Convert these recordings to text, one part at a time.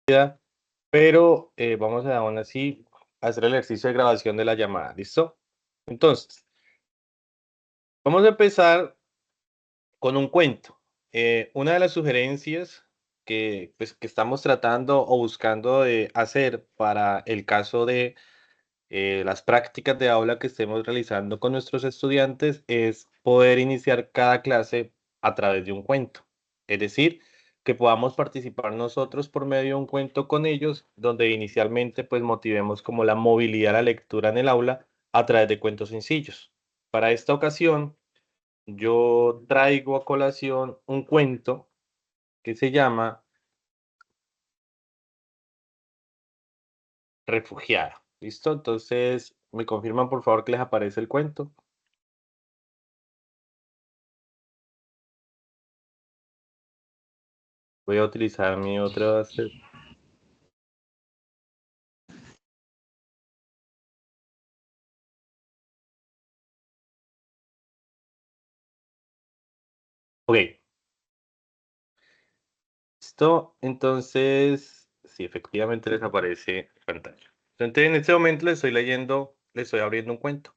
pero vamos a aún así hacer el ejercicio de grabación de la llamada, ¿listo? Entonces, vamos a empezar con un cuento. Una de las sugerencias que, pues, que estamos tratando o buscando de hacer para el caso de las prácticas de aula que estemos realizando con nuestros estudiantes es poder iniciar cada clase a través de un cuento. Es decir, que podamos participar nosotros por medio de un cuento con ellos, donde inicialmente pues motivemos como la movilidad a la lectura en el aula a través de cuentos sencillos. Para esta ocasión, yo traigo a colación un cuento que se llama Refugiada. ¿Listo? Entonces, ¿me confirman por favor que les aparece el cuento? Voy a utilizar mi otra. Ok, listo. Entonces, sí, efectivamente les aparece en pantalla. Entonces, en este momento les estoy leyendo, les estoy abriendo un cuento.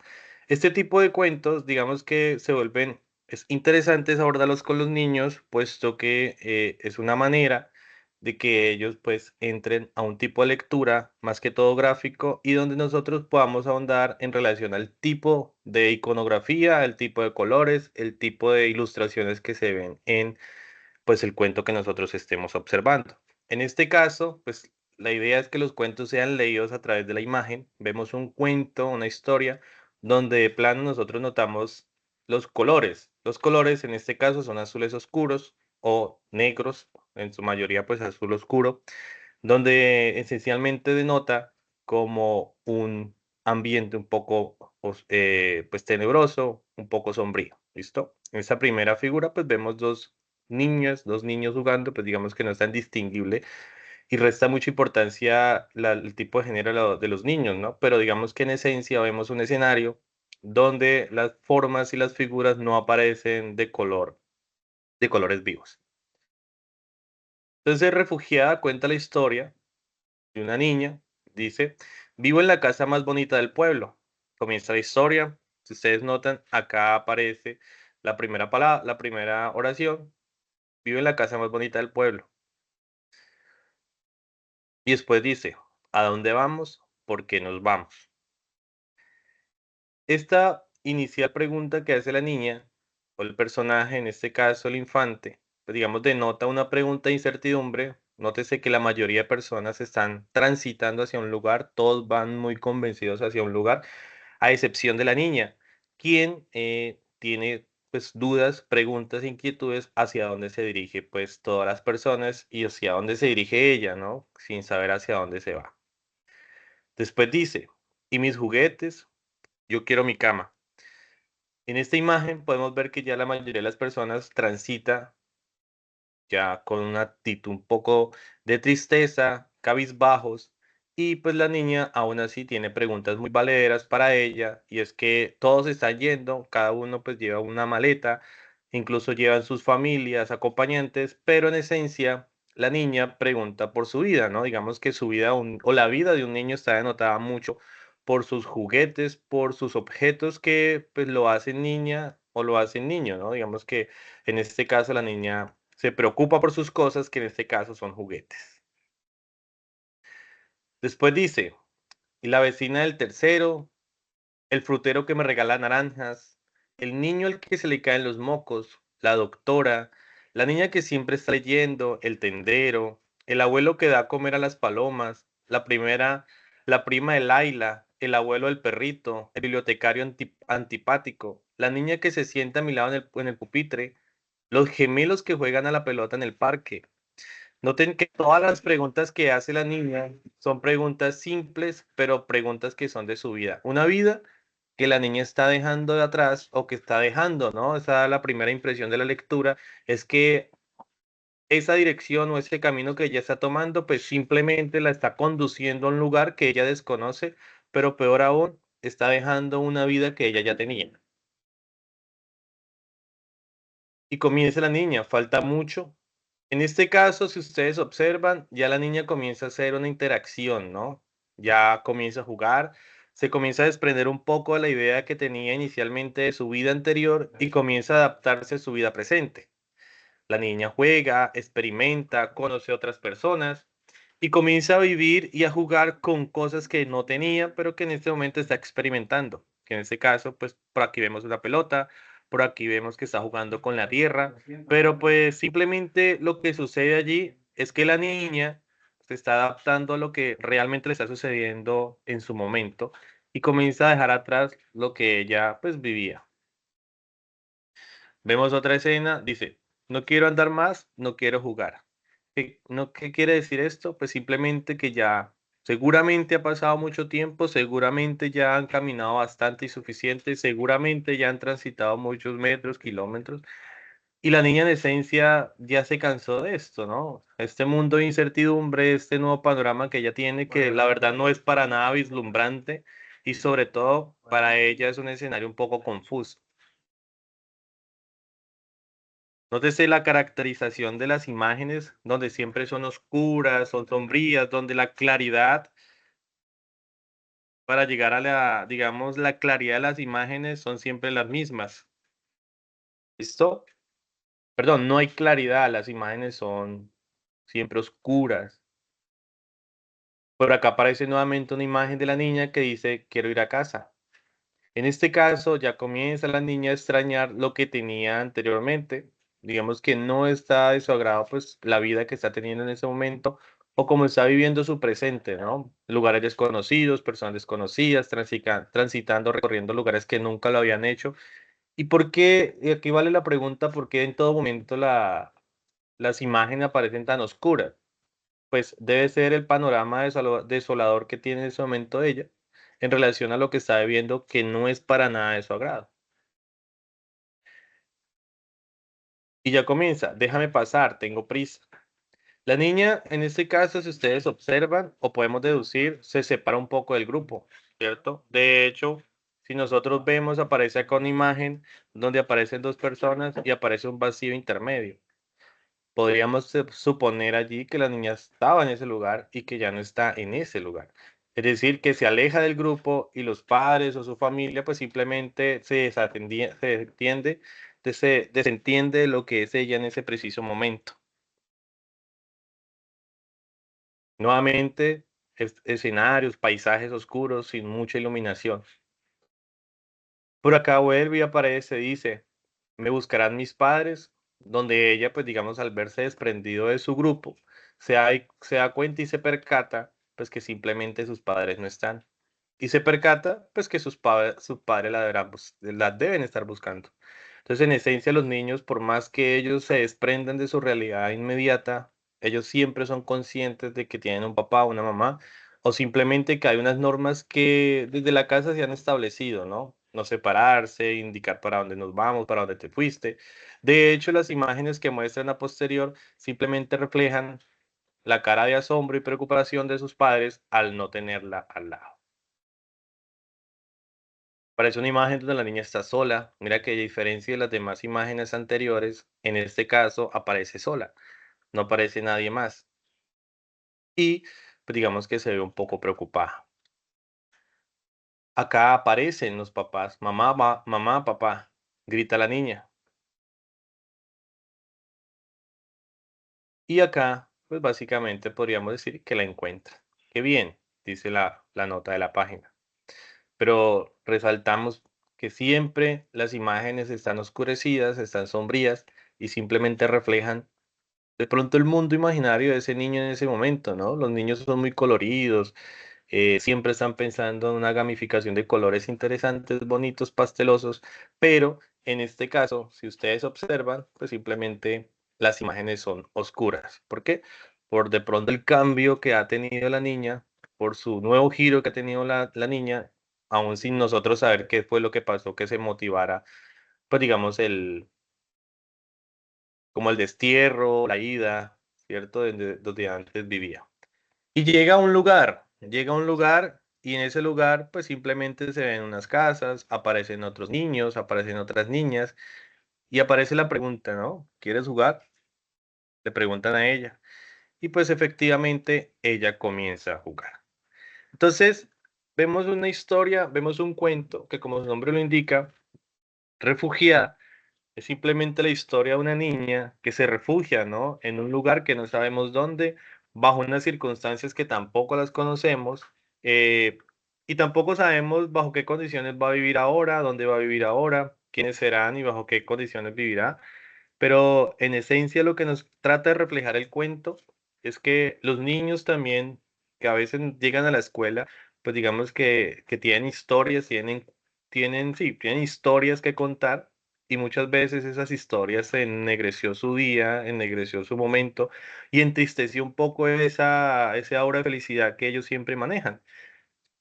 Este tipo de cuentos, digamos que se vuelven, es interesante abordarlos con los niños, puesto que es una manera de que ellos pues entren a un tipo de lectura, más que todo gráfico, y donde nosotros podamos ahondar en relación al tipo de iconografía, el tipo de colores, el tipo de ilustraciones que se ven en pues el cuento que nosotros estemos observando. En este caso, pues la idea es que los cuentos sean leídos a través de la imagen. Vemos un cuento, una historia, donde de plano nosotros notamos los colores. Los colores en este caso son azules oscuros o negros, en su mayoría pues azul oscuro, donde esencialmente denota como un ambiente un poco pues tenebroso, un poco sombrío, ¿listo? En esta primera figura pues vemos dos niños jugando, pues digamos que no es tan distinguible y resta mucha importancia el tipo de género de los niños, ¿no? Pero digamos que en esencia vemos un escenario donde las formas y las figuras no aparecen de colores vivos. Entonces, Refugiada cuenta la historia de una niña, dice, vivo en la casa más bonita del pueblo. Comienza la historia. Si ustedes notan, acá aparece la primera palabra, la primera oración, vivo en la casa más bonita del pueblo. Y después dice, ¿a dónde vamos? ¿Por qué nos vamos? Esta inicial pregunta que hace la niña, o el personaje, en este caso el infante, pues digamos, denota una pregunta de incertidumbre. Nótese que la mayoría de personas están transitando hacia un lugar, todos van muy convencidos hacia un lugar, a excepción de la niña, quien tiene pues dudas, preguntas, inquietudes hacia dónde se dirige pues todas las personas y hacia dónde se dirige ella, ¿no? Sin saber hacia dónde se va. Después dice, ¿y mis juguetes? Yo quiero mi cama. En esta imagen podemos ver que ya la mayoría de las personas transita ya con una actitud un poco de tristeza, cabizbajos, y pues la niña aún así tiene preguntas muy valederas para ella, y es que todos están yendo, cada uno pues lleva una maleta, incluso llevan sus familias, acompañantes, pero en esencia la niña pregunta por su vida, ¿no? Digamos que su vida o la vida de un niño está denotada mucho por sus juguetes, por sus objetos que pues lo hacen niña o lo hacen niño, ¿no? Digamos que en este caso la niña se preocupa por sus cosas, que en este caso son juguetes. Después dice, y la vecina del tercero, el frutero que me regala naranjas, el niño al que se le caen los mocos, la doctora, la niña que siempre está leyendo, el tendero, el abuelo que da a comer a las palomas, la prima de Laila, el abuelo del perrito, el bibliotecario antipático, la niña que se sienta a mi lado en el pupitre, los gemelos que juegan a la pelota en el parque. Noten que todas las preguntas que hace la niña son preguntas simples, pero preguntas que son de su vida. Una vida que la niña está dejando de atrás o que está dejando, ¿no? Esa es la primera impresión de la lectura, es que esa dirección o ese camino que ella está tomando, pues simplemente la está conduciendo a un lugar que ella desconoce, pero peor aún, está dejando una vida que ella ya tenía. Y comienza la niña, falta mucho, En este caso, si ustedes observan, ya la niña comienza a hacer una interacción, ¿no? Ya comienza a jugar, se comienza a desprender un poco de la idea que tenía inicialmente de su vida anterior y comienza a adaptarse a su vida presente. La niña juega, experimenta, conoce a otras personas y comienza a vivir y a jugar con cosas que no tenía, pero que en este momento está experimentando. Que en este caso, pues por aquí vemos una pelota, por aquí vemos que está jugando con la tierra, pero pues simplemente lo que sucede allí es que la niña se está adaptando a lo que realmente le está sucediendo en su momento y comienza a dejar atrás lo que ella pues vivía. Vemos otra escena, dice, no quiero andar más, no quiero jugar. ¿Qué quiere decir esto? Pues simplemente que ya seguramente ha pasado mucho tiempo, seguramente ya han caminado bastante y suficiente, seguramente ya han transitado muchos metros, kilómetros, y la niña en esencia ya se cansó de esto, ¿no? Este mundo de incertidumbre, este nuevo panorama que ella tiene, que la verdad no es para nada vislumbrante y sobre todo para ella es un escenario un poco confuso. Nótese la caracterización de las imágenes, donde siempre son oscuras, son sombrías, donde la claridad, para llegar a la, digamos, la claridad de las imágenes son siempre las mismas. ¿Listo? Perdón, no hay claridad, las imágenes son siempre oscuras. Por acá aparece nuevamente una imagen de la niña que dice, quiero ir a casa. En este caso, ya comienza la niña a extrañar lo que tenía anteriormente. Digamos que no está de su agrado, pues, la vida que está teniendo en ese momento o como está viviendo su presente, ¿no? Lugares desconocidos, personas desconocidas, transitando, recorriendo lugares que nunca lo habían hecho. ¿Y por qué? Y aquí vale la pregunta, ¿por qué en todo momento las imágenes aparecen tan oscuras? Pues debe ser el panorama desolador que tiene en ese momento ella en relación a lo que está viviendo, que no es para nada de su agrado. Y ya comienza, déjame pasar, tengo prisa. La niña, en este caso, si ustedes observan o podemos deducir, se separa un poco del grupo, ¿cierto? De hecho, si nosotros vemos, aparece acá una imagen donde aparecen dos personas y aparece un vacío intermedio. Podríamos suponer allí que la niña estaba en ese lugar y que ya no está en ese lugar. Es decir, que se aleja del grupo y los padres o su familia pues simplemente se desentiende de lo que es ella en ese preciso momento. Nuevamente, escenarios, paisajes oscuros sin mucha iluminación. Por acá vuelve y aparece, dice, me buscarán mis padres, donde ella, pues digamos, al verse desprendido de su grupo, se da cuenta y se percata, pues que simplemente sus padres no están. Y se percata, pues que sus padres la deben estar buscando. Entonces, en esencia, los niños, por más que ellos se desprendan de su realidad inmediata, ellos siempre son conscientes de que tienen un papá, una mamá, o simplemente que hay unas normas que desde la casa se han establecido, ¿no? No separarse, indicar para dónde nos vamos, para dónde te fuiste. De hecho, las imágenes que muestran a posterior simplemente reflejan la cara de asombro y preocupación de sus padres al no tenerla al lado. Parece una imagen donde la niña está sola. Mira que a diferencia de las demás imágenes anteriores, en este caso aparece sola, no aparece nadie más. Y pues digamos que se ve un poco preocupada. Acá aparecen los papás, mamá, mamá, papá, grita la niña. Y acá, pues básicamente podríamos decir que la encuentra. Qué bien, dice la nota de la página. Pero resaltamos que siempre las imágenes están oscurecidas, están sombrías y simplemente reflejan de pronto el mundo imaginario de ese niño en ese momento, ¿no? Los niños son muy coloridos, siempre están pensando en una gamificación de colores interesantes, bonitos, pastelosos, pero en este caso, si ustedes observan, pues simplemente las imágenes son oscuras. ¿Por qué? Por de pronto el cambio que ha tenido la niña, por su nuevo giro que ha tenido la niña, aún sin nosotros saber qué fue lo que pasó que se motivara, pues digamos, como el destierro, la ida, ¿cierto? Donde antes vivía. Y llega a un lugar y en ese lugar pues simplemente se ven unas casas, aparecen otros niños, aparecen otras niñas y aparece la pregunta, ¿no? ¿Quieres jugar? le preguntan a ella y pues efectivamente ella comienza a jugar. Entonces, vemos una historia, vemos un cuento que como su nombre lo indica, refugiada, es simplemente la historia de una niña que se refugia, ¿no? En un lugar que no sabemos dónde, bajo unas circunstancias que tampoco las conocemos, eh, y tampoco sabemos bajo qué condiciones va a vivir ahora, dónde va a vivir ahora, quiénes serán y bajo qué condiciones vivirá. Pero en esencia lo que nos trata de reflejar el cuento es que los niños también, que a veces llegan a la escuela, pues digamos que tienen historias, tienen historias que contar y muchas veces esas historias ennegreció su día, ennegreció su momento y entristeció un poco ese aura de felicidad que ellos siempre manejan.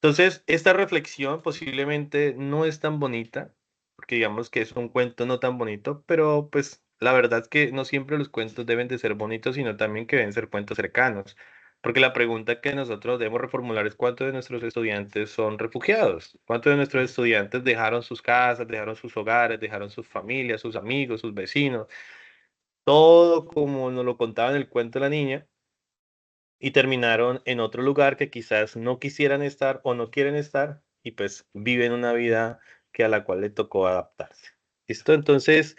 Entonces, esta reflexión posiblemente no es tan bonita, porque digamos que es un cuento no tan bonito, pero pues la verdad es que no siempre los cuentos deben de ser bonitos, sino también que deben ser cuentos cercanos. Porque la pregunta que nosotros debemos reformular es cuántos de nuestros estudiantes son refugiados, cuántos de nuestros estudiantes dejaron sus casas, dejaron sus hogares, dejaron sus familias, sus amigos, sus vecinos, todo como nos lo contaba en el cuento de la niña y terminaron en otro lugar que quizás no quisieran estar o no quieren estar y pues viven una vida que a la cual le tocó adaptarse. ¿Listo? Entonces,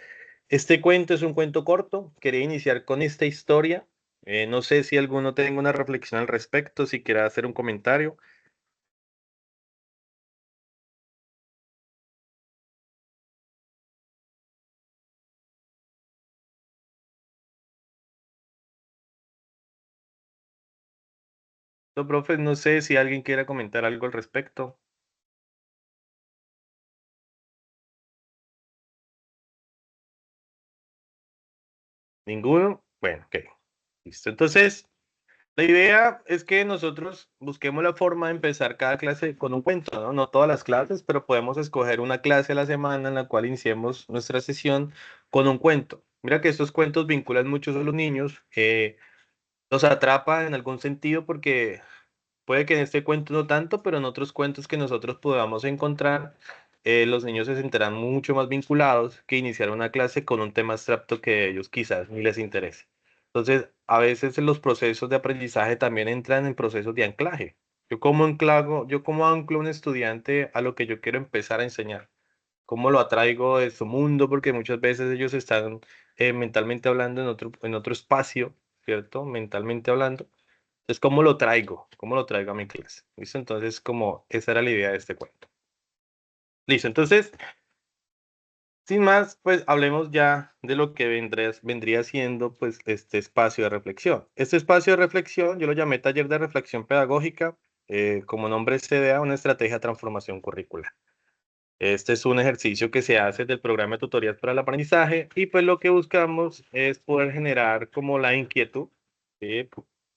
este cuento es un cuento corto. Quería iniciar con esta historia. No sé si alguno tenga una reflexión al respecto, si quiera hacer un comentario. No, profe, no sé si alguien quiera comentar algo al respecto. ¿Ninguno? Bueno, ok. Listo. Entonces, la idea es que nosotros busquemos la forma de empezar cada clase con un cuento, ¿no? No todas las clases, pero podemos escoger una clase a la semana en la cual iniciemos nuestra sesión con un cuento. Mira que estos cuentos vinculan mucho a los niños, los atrapa en algún sentido porque puede que en este cuento no tanto, pero en otros cuentos que nosotros podamos encontrar, los niños se sentirán mucho más vinculados que iniciar una clase con un tema abstracto que a ellos quizás ni les interese. Entonces, a veces en los procesos de aprendizaje también entran en procesos de anclaje. Yo cómo anclo a un estudiante a lo que yo quiero empezar a enseñar? ¿Cómo lo atraigo de su mundo? Porque muchas veces ellos están mentalmente hablando en otro espacio, ¿cierto? Mentalmente hablando. Entonces, ¿cómo lo traigo? ¿Cómo lo traigo a mi clase? ¿Listo? Entonces, como esa era la idea de este cuento. Listo. Entonces, sin más, pues hablemos ya de lo que vendría siendo pues este espacio de reflexión. Este espacio de reflexión yo lo llamé taller de reflexión pedagógica, como nombre se da una estrategia de transformación curricular. Este es un ejercicio que se hace del programa de tutorías para el aprendizaje y pues lo que buscamos es poder generar como la inquietud, ¿sí?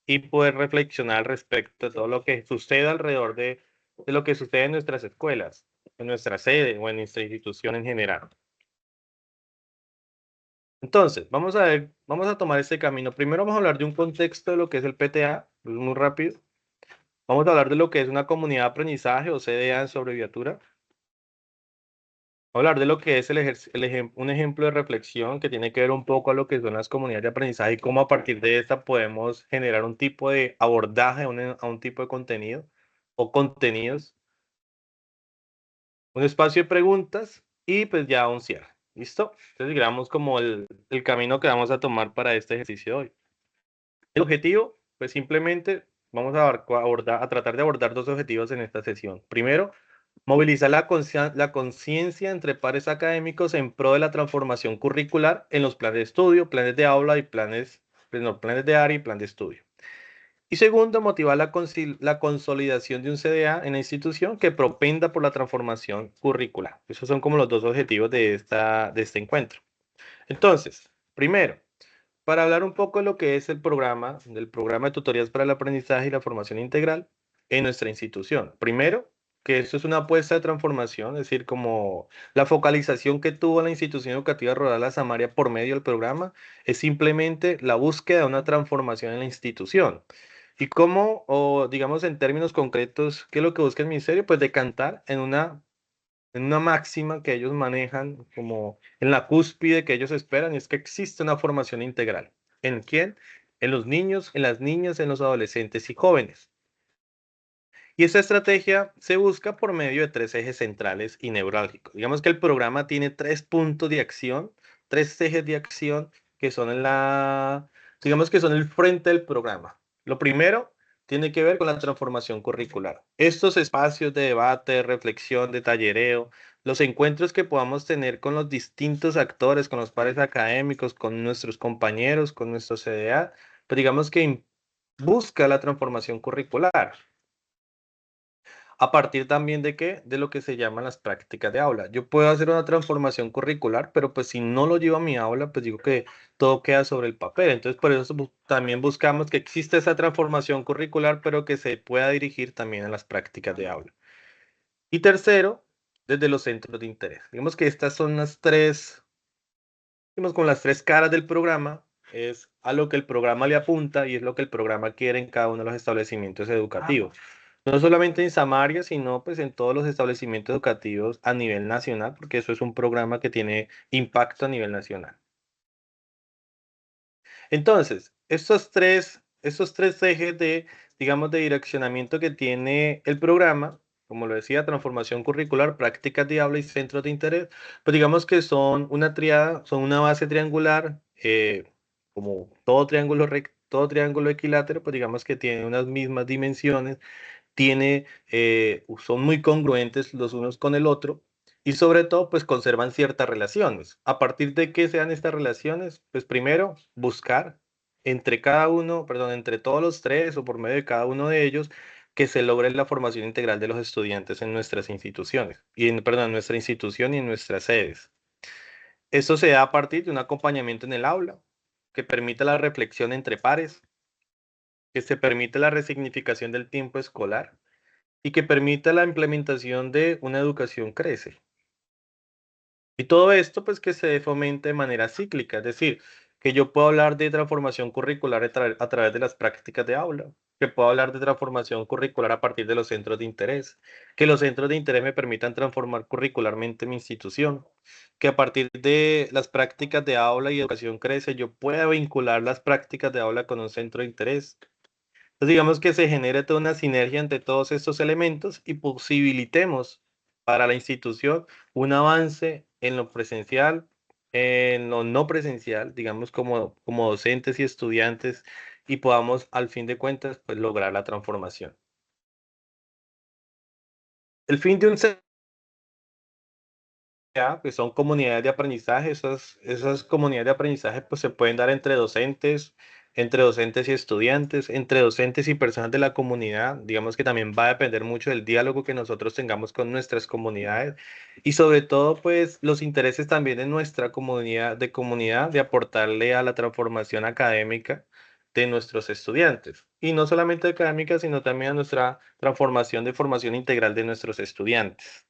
Y poder reflexionar al respecto de todo lo que sucede alrededor de lo que sucede en nuestras escuelas, en nuestra sede o en nuestra institución en general. Entonces, vamos a tomar este camino. Primero vamos a hablar de un contexto de lo que es el PTA, es muy rápido. Vamos a hablar de lo que es una comunidad de aprendizaje o CDA en su abreviatura. Hablar de lo que es un ejemplo de reflexión que tiene que ver un poco a lo que son las comunidades de aprendizaje y cómo a partir de esta podemos generar un tipo de abordaje a un tipo de contenido o contenidos, un espacio de preguntas y pues ya un cierre. ¿Listo? Entonces digamos como el camino que vamos a tomar para este ejercicio de hoy. El objetivo, pues simplemente vamos a tratar de abordar dos objetivos en esta sesión. Primero, movilizar la conciencia entre pares académicos en pro de la transformación curricular en los planes de estudio, planes de aula y planes de área y plan de estudio. Y segundo, motivar la consolidación de un CDA en la institución que propenda por la transformación curricular. Esos son como los dos objetivos de este encuentro. Entonces, primero, para hablar un poco de lo que es del programa de tutorías para el aprendizaje y la formación integral en nuestra institución. Primero, que esto es una apuesta de transformación, es decir, como la focalización que tuvo la institución educativa rural La Samaria por medio del programa es simplemente la búsqueda de una transformación en la institución. Y cómo, o digamos en términos concretos, ¿qué es lo que busca el ministerio? Pues decantar en una máxima que ellos manejan como en la cúspide que ellos esperan, y es que existe una formación integral. ¿En quién? En los niños, en las niñas, en los adolescentes y jóvenes. Y esta estrategia se busca por medio de tres ejes centrales y neurálgicos. Digamos que el programa tiene tres puntos de acción, tres ejes de acción que son digamos que son el frente del programa. Lo primero tiene que ver con la transformación curricular. Estos espacios de debate, de reflexión, de tallereo, los encuentros que podamos tener con los distintos actores, con los pares académicos, con nuestros compañeros, con nuestro CDA, pues digamos que busca la transformación curricular. A partir también de qué, de lo que se llaman las prácticas de aula. Yo puedo hacer una transformación curricular, pero pues si no lo llevo a mi aula, pues digo que todo queda sobre el papel. Entonces, por eso también buscamos que exista esa transformación curricular, pero que se pueda dirigir también a las prácticas de aula. Y tercero, desde los centros de interés. Digamos que estas son las tres, digamos, con las tres caras del programa, es a lo que el programa le apunta y es lo que el programa quiere en cada uno de los establecimientos educativos. No solamente en Samaria, sino pues en todos los establecimientos educativos a nivel nacional, porque eso es un programa que tiene impacto a nivel nacional. Entonces, estos tres ejes de, digamos, de direccionamiento que tiene el programa, como lo decía, transformación curricular, prácticas de aula y centros de interés, pues digamos que son una triada, son una base triangular, como todo triángulo equilátero, pues digamos que tiene unas mismas dimensiones, son muy congruentes los unos con el otro y sobre todo pues conservan ciertas relaciones. ¿A partir de qué sean estas relaciones? Pues primero buscar entre cada uno, perdón, entre todos los tres o por medio de cada uno de ellos que se logre la formación integral de los estudiantes en nuestras instituciones perdón, en nuestra institución y en nuestras sedes. Esto se da a partir de un acompañamiento en el aula que permita la reflexión entre pares, que se permite la resignificación del tiempo escolar y que permita la implementación de una educación crece. Y todo esto, pues que se fomente de manera cíclica, es decir, que yo puedo hablar de transformación curricular a través de las prácticas de aula, que puedo hablar de transformación curricular a partir de los centros de interés, que los centros de interés me permitan transformar curricularmente mi institución, que a partir de las prácticas de aula y educación crece, yo pueda vincular las prácticas de aula con un centro de interés. Entonces, digamos que se genere toda una sinergia entre todos estos elementos y posibilitemos para la institución un avance en lo presencial, en lo no presencial, digamos como docentes y estudiantes, y podamos al fin de cuentas pues lograr la transformación. El fin de un que son comunidades de aprendizaje. Esas comunidades de aprendizaje pues, se pueden dar entre docentes y estudiantes, entre docentes y personas de la comunidad. Digamos que también va a depender mucho del diálogo que nosotros tengamos con nuestras comunidades y sobre todo pues los intereses también de nuestra comunidad de aportarle a la transformación académica de nuestros estudiantes. Y no solamente académica, sino también a nuestra transformación de formación integral de nuestros estudiantes.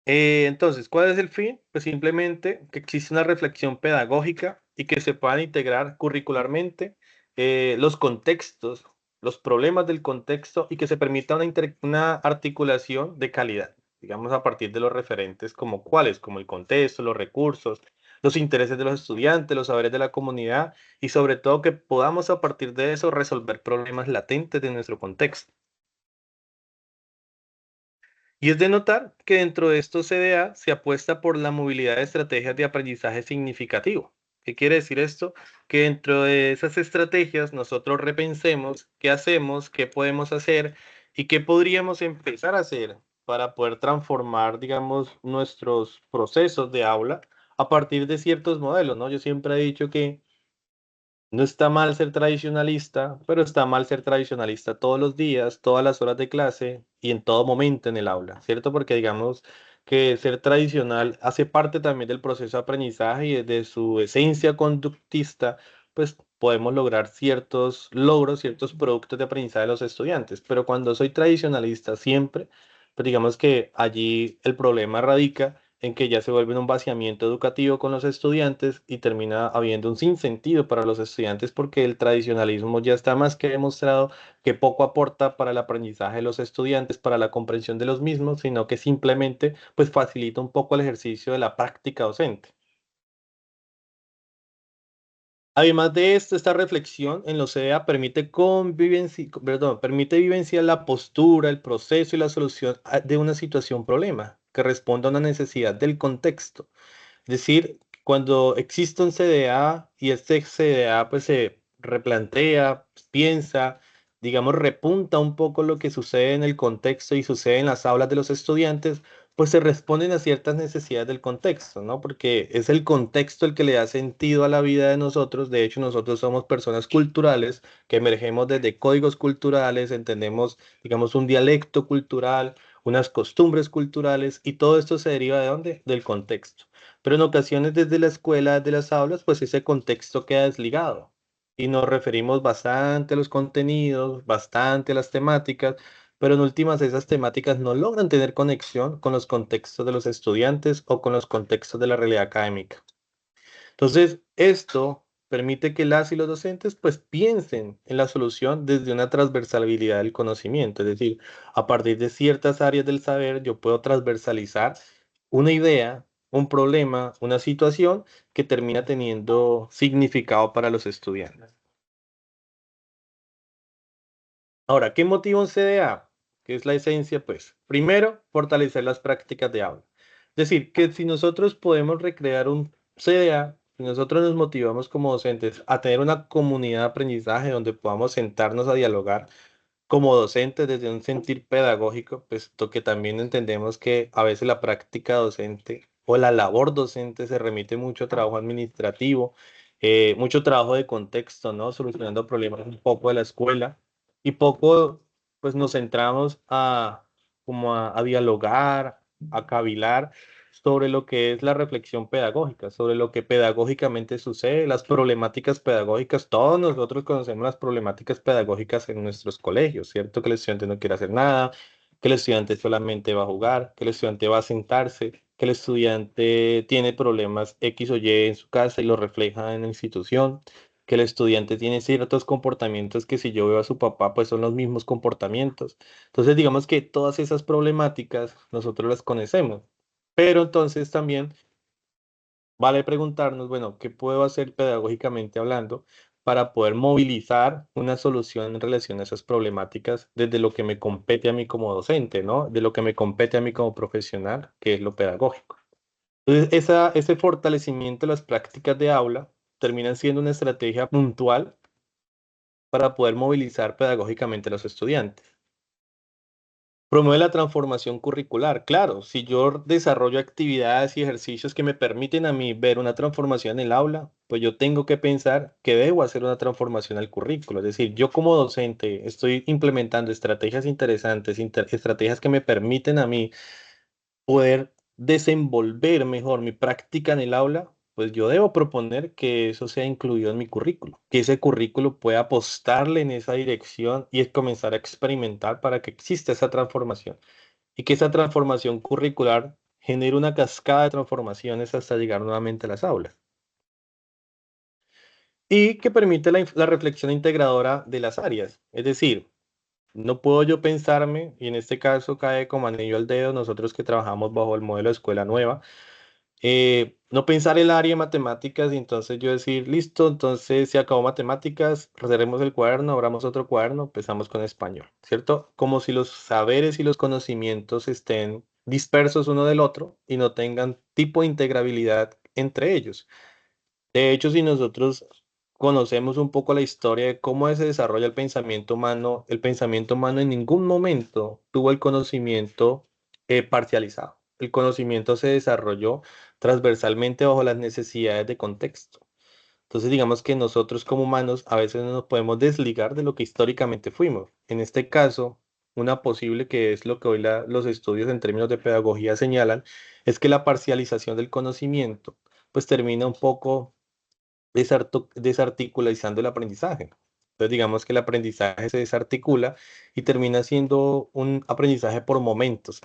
Entonces, ¿cuál es el fin? Pues simplemente que existe una reflexión pedagógica y que se puedan integrar curricularmente los contextos, los problemas del contexto y que se permita una articulación de calidad, digamos, a partir de los referentes como cuáles, como el contexto, los recursos, los intereses de los estudiantes, los saberes de la comunidad y sobre todo que podamos a partir de eso resolver problemas latentes de nuestro contexto. Y es de notar que dentro de estos CDA se apuesta por la movilidad de estrategias de aprendizaje significativo. ¿Qué quiere decir esto? Que dentro de esas estrategias nosotros repensemos qué hacemos, qué podemos hacer y qué podríamos empezar a hacer para poder transformar, digamos, nuestros procesos de aula a partir de ciertos modelos, ¿no? Yo siempre he dicho que no está mal ser tradicionalista, pero está mal ser tradicionalista todos los días, todas las horas de clase y en todo momento en el aula, ¿cierto? Porque digamos que ser tradicional hace parte también del proceso de aprendizaje y desde su esencia conductista, pues podemos lograr ciertos logros, ciertos productos de aprendizaje de los estudiantes. Pero cuando soy tradicionalista siempre, pues digamos que allí el problema radica en que ya se vuelve un vaciamiento educativo con los estudiantes y termina habiendo un sinsentido para los estudiantes porque el tradicionalismo ya está más que demostrado que poco aporta para el aprendizaje de los estudiantes, para la comprensión de los mismos, sino que simplemente pues facilita un poco el ejercicio de la práctica docente. Además de esto, esta reflexión en los CDA permite vivenciar la postura, el proceso y la solución de una situación problema que responda a una necesidad del contexto. Es decir, cuando existe un CDA y este CDA pues se replantea, piensa, digamos, repunta un poco lo que sucede en el contexto y sucede en las aulas de los estudiantes, pues se responden a ciertas necesidades del contexto, ¿no? Porque es el contexto el que le da sentido a la vida de nosotros. De hecho, nosotros somos personas culturales que emergemos desde códigos culturales, entendemos, digamos, un dialecto cultural, unas costumbres culturales y todo esto se deriva ¿de dónde? Del contexto. Pero en ocasiones desde la escuela, desde las aulas, pues ese contexto queda desligado y nos referimos bastante a los contenidos, bastante a las temáticas, pero en últimas esas temáticas no logran tener conexión con los contextos de los estudiantes o con los contextos de la realidad académica. Entonces, esto permite que las y los docentes pues piensen en la solución desde una transversalidad del conocimiento, es decir, a partir de ciertas áreas del saber yo puedo transversalizar una idea, un problema, una situación que termina teniendo significado para los estudiantes. Ahora, ¿qué motiva un CDA? ¿Qué es la esencia? Pues, primero, fortalecer las prácticas de aula. Es decir, que si nosotros podemos recrear un CDA, si nosotros nos motivamos como docentes a tener una comunidad de aprendizaje donde podamos sentarnos a dialogar como docentes desde un sentir pedagógico, puesto que también entendemos que a veces la práctica docente o la labor docente se remite mucho a trabajo administrativo, mucho trabajo de contexto, ¿no? Solucionando problemas un poco de la escuela y poco, pues nos centramos a dialogar, a cavilar sobre lo que es la reflexión pedagógica, sobre lo que pedagógicamente sucede, las problemáticas pedagógicas. Todos nosotros conocemos las problemáticas pedagógicas en nuestros colegios, ¿cierto? Que el estudiante no quiere hacer nada, que el estudiante solamente va a jugar, que el estudiante va a sentarse, que el estudiante tiene problemas X o Y en su casa y lo refleja en la institución, que el estudiante tiene ciertos comportamientos que si yo veo a su papá, pues son los mismos comportamientos. Entonces, digamos que todas esas problemáticas nosotros las conocemos. Pero entonces también vale preguntarnos, bueno, ¿qué puedo hacer pedagógicamente hablando para poder movilizar una solución en relación a esas problemáticas desde lo que me compete a mí como docente, ¿no? De lo que me compete a mí como profesional, que es lo pedagógico. Entonces, ese fortalecimiento de las prácticas de aula terminan siendo una estrategia puntual para poder movilizar pedagógicamente a los estudiantes. Promueve la transformación curricular. Claro, si yo desarrollo actividades y ejercicios que me permiten a mí ver una transformación en el aula, pues yo tengo que pensar que debo hacer una transformación al currículo. Es decir, yo como docente estoy implementando estrategias interesantes, estrategias que me permiten a mí poder desenvolver mejor mi práctica en el aula, pues yo debo proponer que eso sea incluido en mi currículo, que ese currículo pueda apostarle en esa dirección y es comenzar a experimentar para que exista esa transformación y que esa transformación curricular genere una cascada de transformaciones hasta llegar nuevamente a las aulas y que permite la reflexión integradora de las áreas. Es decir, no puedo yo pensarme, y en este caso cae como anillo al dedo, nosotros que trabajamos bajo el modelo de escuela nueva, no pensar el área de matemáticas y entonces yo decir, listo, entonces se acabó matemáticas, cerremos el cuaderno, abramos otro cuaderno, empezamos con español, ¿cierto? Como si los saberes y los conocimientos estén dispersos uno del otro y no tengan tipo de integrabilidad entre ellos. De hecho, si nosotros conocemos un poco la historia de cómo se desarrolla el pensamiento humano en ningún momento tuvo el conocimiento parcializado. El conocimiento se desarrolló transversalmente bajo las necesidades de contexto. Entonces, digamos que nosotros como humanos a veces no nos podemos desligar de lo que históricamente fuimos. En este caso, una posible que es lo que hoy los estudios en términos de pedagogía señalan, es que la parcialización del conocimiento pues termina un poco desarticulizando el aprendizaje. Entonces, digamos que el aprendizaje se desarticula y termina siendo un aprendizaje por momentos,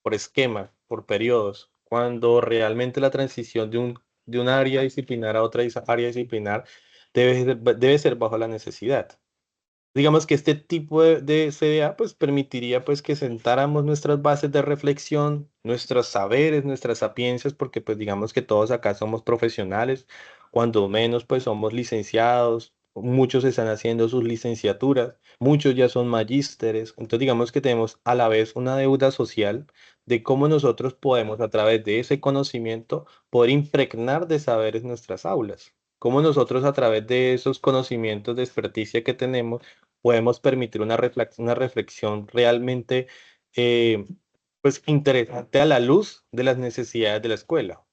por esquema, por periodos, cuando realmente la transición de un área disciplinar a otra área disciplinar debe ser bajo la necesidad. Digamos que este tipo de CDA pues permitiría pues que sentáramos nuestras bases de reflexión, nuestros saberes, nuestras sapiencias, porque pues digamos que todos acá somos profesionales, cuando menos pues somos licenciados, muchos están haciendo sus licenciaturas, muchos ya son magísteres, entonces digamos que tenemos a la vez una deuda social de cómo nosotros podemos a través de ese conocimiento poder impregnar de saberes nuestras aulas. Cómo nosotros a través de esos conocimientos de experticia que tenemos podemos permitir una reflexión realmente eh, pues interesante a la luz de las necesidades de la escuela.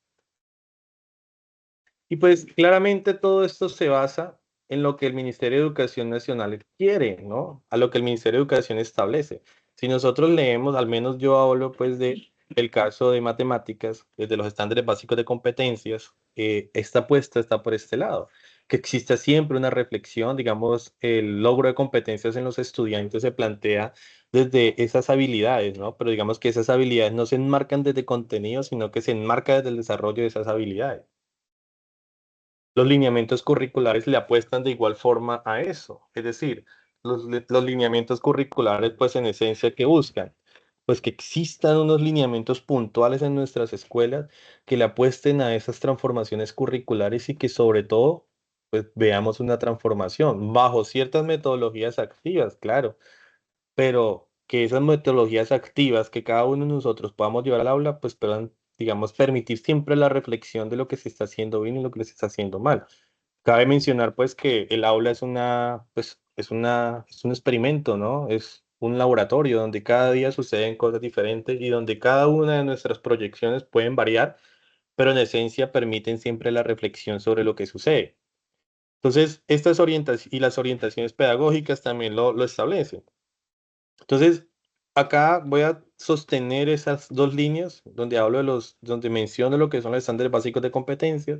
Y pues claramente todo esto se basa en lo que el Ministerio de Educación Nacional quiere, ¿no? A lo que el Ministerio de Educación establece. Si nosotros leemos, al menos yo hablo pues de el caso de matemáticas, desde los estándares básicos de competencias, esta apuesta está por este lado, que exista siempre una reflexión, digamos, el logro de competencias en los estudiantes se plantea desde esas habilidades, ¿no? Pero digamos que esas habilidades no se enmarcan desde contenido, sino que se enmarca desde el desarrollo de esas habilidades. Los lineamientos curriculares le apuestan de igual forma a eso. Es decir, los lineamientos curriculares, pues en esencia, ¿qué buscan? Pues que existan unos lineamientos puntuales en nuestras escuelas que le apuesten a esas transformaciones curriculares y que sobre todo, pues veamos una transformación bajo ciertas metodologías activas, claro, pero que esas metodologías activas que cada uno de nosotros podamos llevar al aula, pues puedan, digamos, permitir siempre la reflexión de lo que se está haciendo bien y lo que se está haciendo mal. Cabe mencionar, pues, que el aula es pues, es un experimento, ¿no? Es un laboratorio donde cada día suceden cosas diferentes y donde cada una de nuestras proyecciones pueden variar, pero en esencia permiten siempre la reflexión sobre lo que sucede. Entonces, estas orientaciones y las orientaciones pedagógicas también lo establecen. Entonces, acá voy a sostener esas dos líneas donde hablo donde menciono lo que son los estándares básicos de competencias,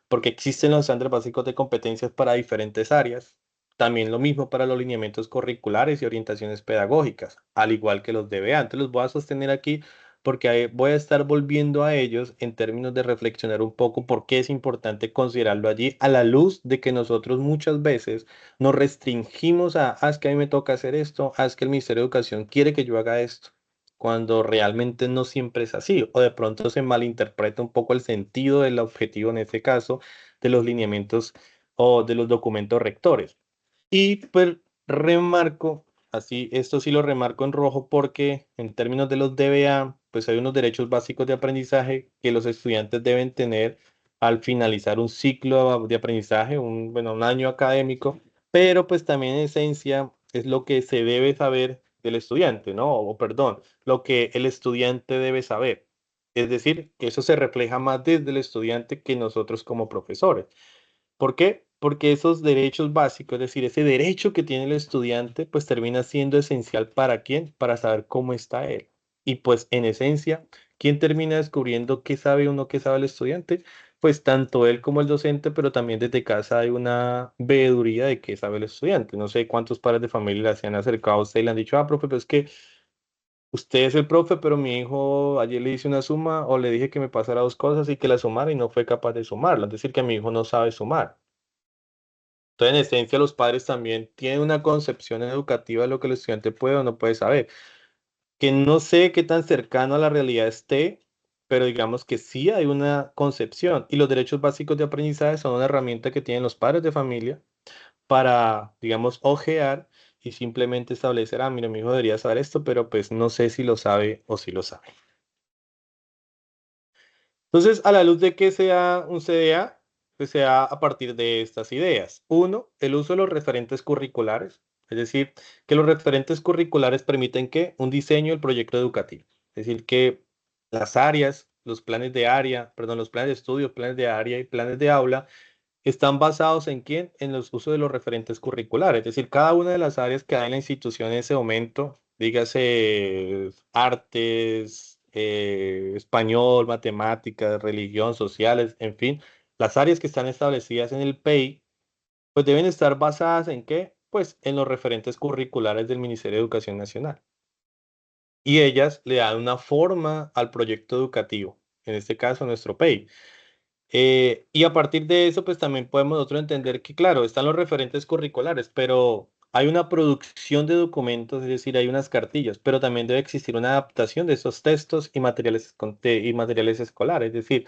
porque existen los estándares básicos de competencias para diferentes áreas. También lo mismo para los lineamientos curriculares y orientaciones pedagógicas, al igual que los DBA. Entonces los voy a sostener aquí porque ahí voy a estar volviendo a ellos en términos de reflexionar un poco por qué es importante considerarlo allí a la luz de que nosotros muchas veces nos restringimos a, es que a mí me toca hacer esto, es que el Ministerio de Educación quiere que yo haga esto, cuando realmente no siempre es así, o de pronto se malinterpreta un poco el sentido del objetivo en este caso de los lineamientos o de los documentos rectores. Y pues remarco, así, esto sí lo remarco en rojo porque en términos de los DBA, pues hay unos derechos básicos de aprendizaje que los estudiantes deben tener al finalizar un ciclo de aprendizaje, bueno, un año académico, pero pues también en esencia es lo que se debe saber del estudiante, ¿no? O perdón, lo que el estudiante debe saber. Es decir, que eso se refleja más desde el estudiante que nosotros como profesores. ¿Por qué? Porque esos derechos básicos, es decir, ese derecho que tiene el estudiante, pues termina siendo esencial para quién, para saber cómo está él. Y pues en esencia, ¿quién termina descubriendo qué sabe uno, qué sabe el estudiante? Pues tanto él como el docente, pero también desde casa hay una veeduría de qué sabe el estudiante. No sé cuántos padres de familia se han acercado a usted y le han dicho, ah, profe, pero es que usted es el profe, pero mi hijo ayer le hice una suma o le dije que me pasara dos cosas y que la sumara y no fue capaz de sumarla. Es decir, que mi hijo no sabe sumar. Entonces, en esencia, los padres también tienen una concepción educativa de lo que el estudiante puede o no puede saber, que no sé qué tan cercano a la realidad esté, pero digamos que sí hay una concepción y los derechos básicos de aprendizaje son una herramienta que tienen los padres de familia para, digamos, ojear y simplemente establecer, ah, mira, mi hijo debería saber esto, pero pues no sé si lo sabe o si lo sabe. Entonces, a la luz de que sea un CDA, pues sea a partir de estas ideas. Uno, el uso de los referentes curriculares, es decir, que los referentes curriculares permiten que un diseño del proyecto educativo, es decir, que las áreas, los planes de área, perdón, los planes de estudio, planes de área y planes de aula están basados en quién, en los usos de los referentes curriculares, es decir, cada una de las áreas que hay en la institución en ese momento, dígase artes, español, matemáticas, religión, sociales, en fin, las áreas que están establecidas en el PEI, pues deben estar basadas en qué, pues en los referentes curriculares del Ministerio de Educación Nacional. Y ellas le dan una forma al proyecto educativo, en este caso nuestro PEI. Y a partir de eso, pues también podemos nosotros entender que, claro, están los referentes curriculares, pero hay una producción de documentos, es decir, hay unas cartillas, pero también debe existir una adaptación de esos textos y materiales, y materiales escolares. Es decir,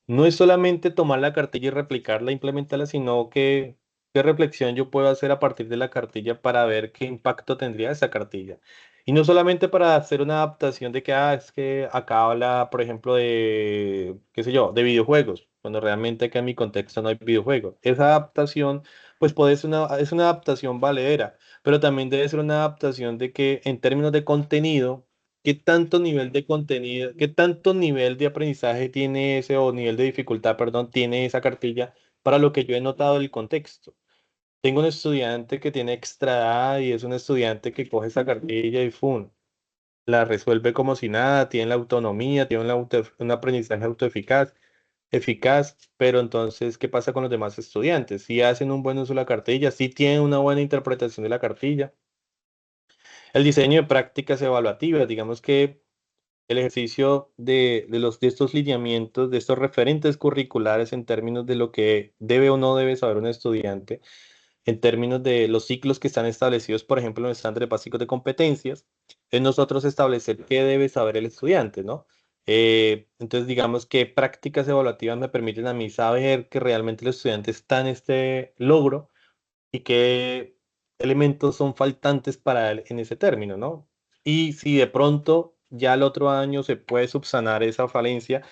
no es solamente tomar la cartilla y replicarla, implementarla, sino que qué reflexión yo puedo hacer a partir de la cartilla para ver qué impacto tendría esa cartilla. Y no solamente para hacer una adaptación de que, es que acá habla, por ejemplo, de, qué sé yo, de videojuegos, cuando realmente acá en mi contexto no hay videojuegos. Esa adaptación, pues puede ser es una adaptación valedera, pero también debe ser una adaptación de que en términos de contenido, ¿qué tanto nivel de contenido, qué tanto nivel de aprendizaje tiene ese, o nivel de dificultad, perdón, tiene esa cartilla para lo que yo he notado del contexto? Tengo un estudiante que tiene extra A y es un estudiante que coge esa cartilla y ¡fum! La resuelve como si nada, tiene la autonomía, tiene un aprendizaje eficaz, pero entonces, ¿qué pasa con los demás estudiantes? Si hacen un buen uso de la cartilla, si tienen una buena interpretación de la cartilla. El diseño de prácticas evaluativas, digamos que el ejercicio de estos lineamientos, de estos referentes curriculares en términos de lo que debe o no debe saber un estudiante, en términos de los ciclos que están establecidos, por ejemplo, en los estándares básicos de competencias, es nosotros establecer qué debe saber el estudiante, ¿no? Entonces, digamos que prácticas evaluativas me permiten a mí saber que realmente el estudiante está en este logro y qué elementos son faltantes para él en ese término, ¿no? Y si de pronto ya el otro año se puede subsanar esa falencia,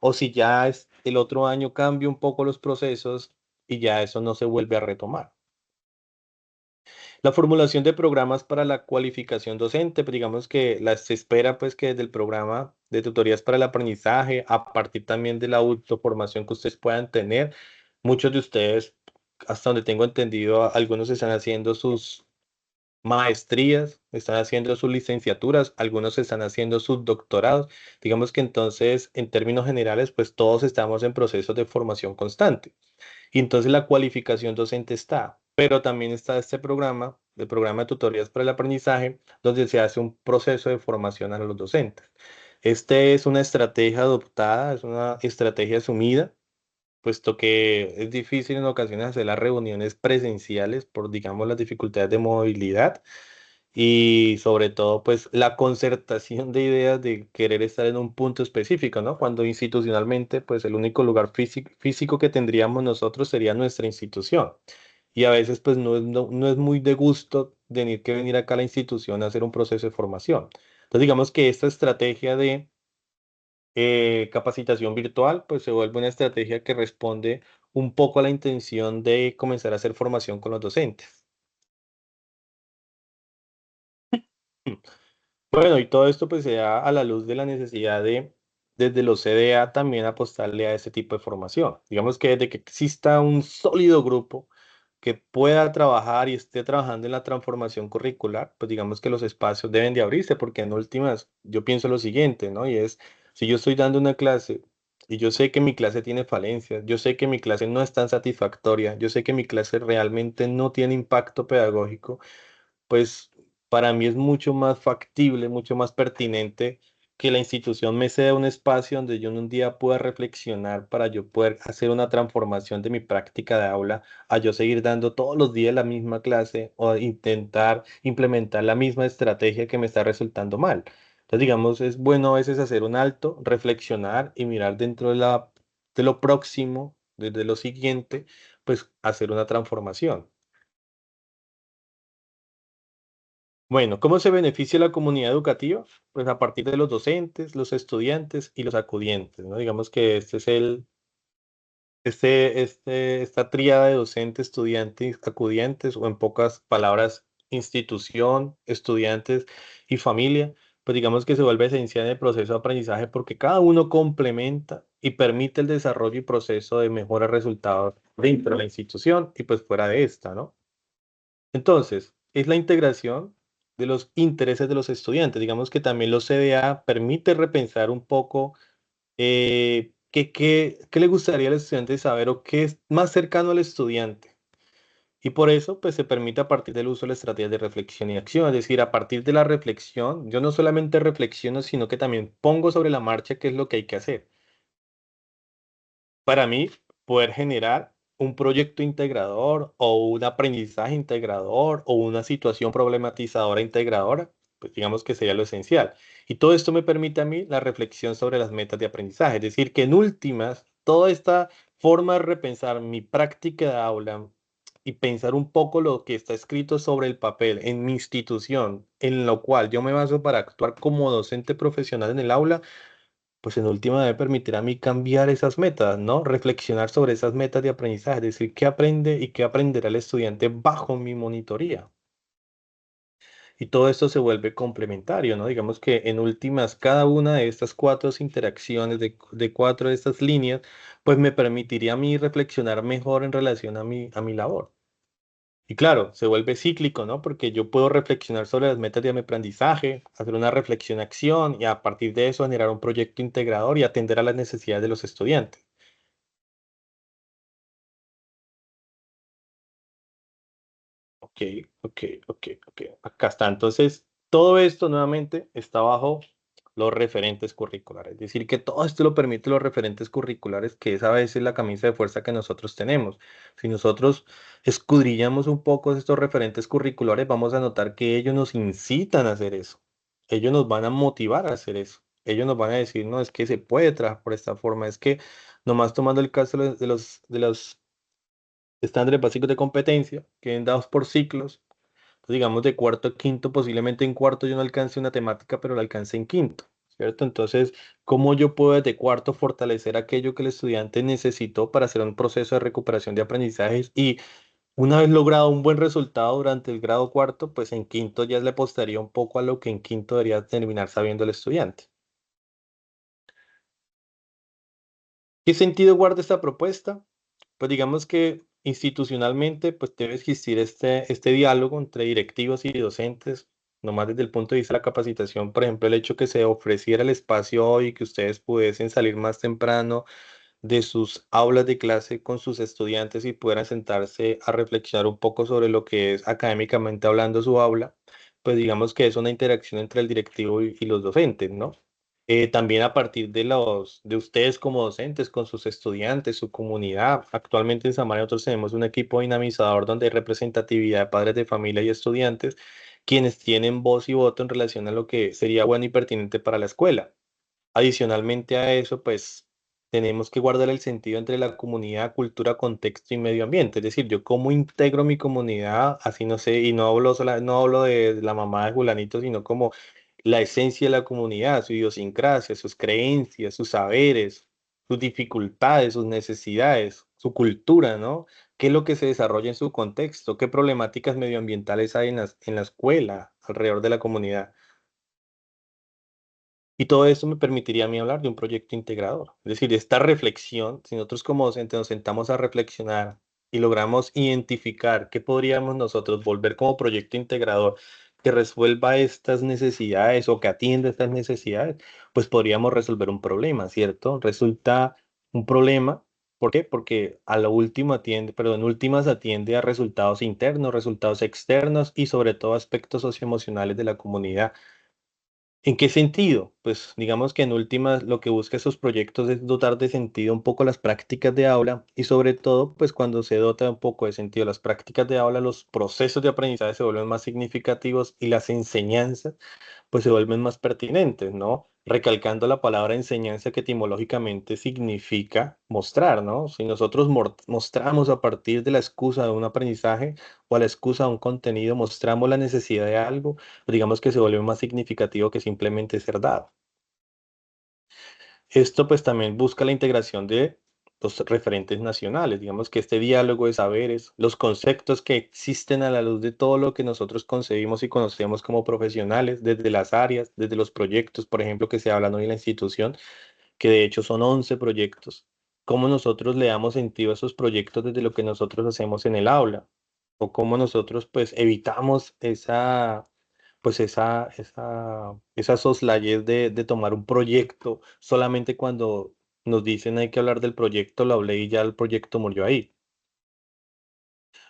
o si ya el otro año cambia un poco los procesos y ya eso no se vuelve a retomar. La formulación de programas para la cualificación docente, pues digamos que se espera pues que desde el programa de tutorías para el aprendizaje, a partir también de la autoformación que ustedes puedan tener, muchos de ustedes, hasta donde tengo entendido, algunos están haciendo sus maestrías, están haciendo sus licenciaturas, algunos están haciendo sus doctorados. Digamos que entonces, en términos generales, pues todos estamos en procesos de formación constante. Y entonces la cualificación docente está, pero también está este programa, el programa de tutorías para el aprendizaje, donde se hace un proceso de formación a los docentes. Este es una estrategia adoptada, es una estrategia asumida, puesto que es difícil en ocasiones hacer las reuniones presenciales por, digamos, las dificultades de movilidad y sobre todo, pues, la concertación de ideas de querer estar en un punto específico, ¿no? Cuando institucionalmente, pues, el único lugar físico que tendríamos nosotros sería nuestra institución. Y a veces, pues, no es muy de gusto tener que venir acá a la institución a hacer un proceso de formación. Entonces, digamos que esta estrategia de capacitación virtual, pues se vuelve una estrategia que responde un poco a la intención de comenzar a hacer formación con los docentes. Bueno, y todo esto pues se da a la luz de la necesidad de, desde los CDA, también apostarle a ese tipo de formación. Digamos que desde que exista un sólido grupo que pueda trabajar y esté trabajando en la transformación curricular, pues digamos que los espacios deben de abrirse, porque en últimas yo pienso lo siguiente, ¿no? Y es, si yo estoy dando una clase y yo sé que mi clase tiene falencias, yo sé que mi clase no es tan satisfactoria, yo sé que mi clase realmente no tiene impacto pedagógico, pues para mí es mucho más factible, mucho más pertinente que la institución me ceda un espacio donde yo en un día pueda reflexionar para yo poder hacer una transformación de mi práctica de aula, a yo seguir dando todos los días la misma clase o intentar implementar la misma estrategia que me está resultando mal. Entonces, digamos, es bueno a veces hacer un alto, reflexionar y mirar dentro de lo próximo, desde lo siguiente, pues hacer una transformación. Bueno, ¿cómo se beneficia la comunidad educativa? Pues a partir de los docentes, los estudiantes y los acudientes, ¿no? Digamos que este es esta tríada de docentes, estudiantes, acudientes, o en pocas palabras, institución, estudiantes y familia, pues digamos que se vuelve esencial en el proceso de aprendizaje porque cada uno complementa y permite el desarrollo y proceso de mejores resultados dentro de la institución y pues fuera de esta, ¿no? Entonces, es la integración de los intereses de los estudiantes. Digamos que también los CDA permite repensar un poco qué le gustaría al estudiante saber o qué es más cercano al estudiante. Y por eso, pues se permite a partir del uso de la estrategia de reflexión y acción. Es decir, a partir de la reflexión, yo no solamente reflexiono, sino que también pongo sobre la marcha qué es lo que hay que hacer. Para mí, poder generar un proyecto integrador o un aprendizaje integrador o una situación problematizadora integradora, pues digamos que sería lo esencial. Y todo esto me permite a mí la reflexión sobre las metas de aprendizaje, es decir, que en últimas, toda esta forma de repensar mi práctica de aula y pensar un poco lo que está escrito sobre el papel en mi institución, en lo cual yo me baso para actuar como docente profesional en el aula, pues en última debe permitir a mí cambiar esas metas, ¿no? Reflexionar sobre esas metas de aprendizaje, es decir, qué aprende y qué aprenderá el estudiante bajo mi monitoría. Y todo esto se vuelve complementario, ¿no? Digamos que en últimas, cada una de estas cuatro interacciones, de cuatro de estas líneas, pues me permitiría a mí reflexionar mejor en relación a mi labor. Y claro, se vuelve cíclico, ¿no? Porque yo puedo reflexionar sobre las metas de mi aprendizaje, hacer una reflexión-acción y a partir de eso generar un proyecto integrador y atender a las necesidades de los estudiantes. Ok, ok, ok, ok. Acá está. Entonces, todo esto nuevamente está bajo los referentes curriculares. Es decir, que todo esto lo permite los referentes curriculares, que es a veces la camisa de fuerza que nosotros tenemos. Si nosotros escudriñamos un poco estos referentes curriculares, vamos a notar que ellos nos incitan a hacer eso. Ellos nos van a motivar a hacer eso. Ellos nos van a decir, no, es que se puede trabajar por esta forma. Es que nomás tomando el caso de los estándares básicos de competencia, que vienen dados por ciclos, pues, digamos de cuarto a quinto, posiblemente en cuarto yo no alcance una temática, pero la alcance en quinto, ¿cierto? Entonces, ¿cómo yo puedo desde cuarto fortalecer aquello que el estudiante necesitó para hacer un proceso de recuperación de aprendizajes? Y una vez logrado un buen resultado durante el grado cuarto, pues en quinto ya le apostaría un poco a lo que en quinto debería terminar sabiendo el estudiante. ¿Qué sentido guarda esta propuesta? Pues digamos que institucionalmente pues debe existir este diálogo entre directivos y docentes, nomás desde el punto de vista de la capacitación, por ejemplo, el hecho que se ofreciera el espacio hoy, que ustedes pudiesen salir más temprano de sus aulas de clase con sus estudiantes y pudieran sentarse a reflexionar un poco sobre lo que es académicamente hablando su aula, pues digamos que es una interacción entre el directivo y los docentes, ¿no? También a partir de ustedes como docentes, con sus estudiantes, su comunidad. Actualmente en Samaria nosotros tenemos un equipo dinamizador donde hay representatividad de padres de familia y estudiantes, quienes tienen voz y voto en relación a lo que sería bueno y pertinente para la escuela. Adicionalmente a eso, pues tenemos que guardar el sentido entre la comunidad, cultura, contexto y medio ambiente. Es decir, yo cómo integro mi comunidad, así no sé, y no hablo de la mamá de Julanito, sino como la esencia de la comunidad, su idiosincrasia, sus creencias, sus saberes, sus dificultades, sus necesidades, su cultura, ¿no? ¿Qué es lo que se desarrolla en su contexto? ¿Qué problemáticas medioambientales hay en la escuela, alrededor de la comunidad? Y todo eso me permitiría a mí hablar de un proyecto integrador. Es decir, esta reflexión, si nosotros como docentes nos sentamos a reflexionar y logramos identificar qué podríamos nosotros volver como proyecto integrador que resuelva estas necesidades o que atienda estas necesidades, pues podríamos resolver un problema, ¿cierto? Resulta un problema. ¿Por qué? Porque a lo último atiende, pero en últimas atiende a resultados internos, resultados externos y sobre todo aspectos socioemocionales de la comunidad. ¿En qué sentido? Pues digamos que en últimas lo que busca esos proyectos es dotar de sentido un poco las prácticas de aula y sobre todo pues cuando se dota un poco de sentido las prácticas de aula, los procesos de aprendizaje se vuelven más significativos y las enseñanzas pues se vuelven más pertinentes, ¿no? Recalcando la palabra enseñanza que etimológicamente significa mostrar, ¿no? Si nosotros mostramos a partir de la excusa de un aprendizaje o a la excusa de un contenido, mostramos la necesidad de algo, pues digamos que se vuelve más significativo que simplemente ser dado. Esto pues también busca la integración de los referentes nacionales, digamos que este diálogo de saberes, los conceptos que existen a la luz de todo lo que nosotros concebimos y conocemos como profesionales, desde las áreas, desde los proyectos, por ejemplo, que se hablan hoy en la institución, que de hecho son 11 proyectos, cómo nosotros le damos sentido a esos proyectos desde lo que nosotros hacemos en el aula, o cómo nosotros pues evitamos esa soslayez de tomar un proyecto solamente cuando nos dicen hay que hablar del proyecto, lo hablé y ya el proyecto murió ahí.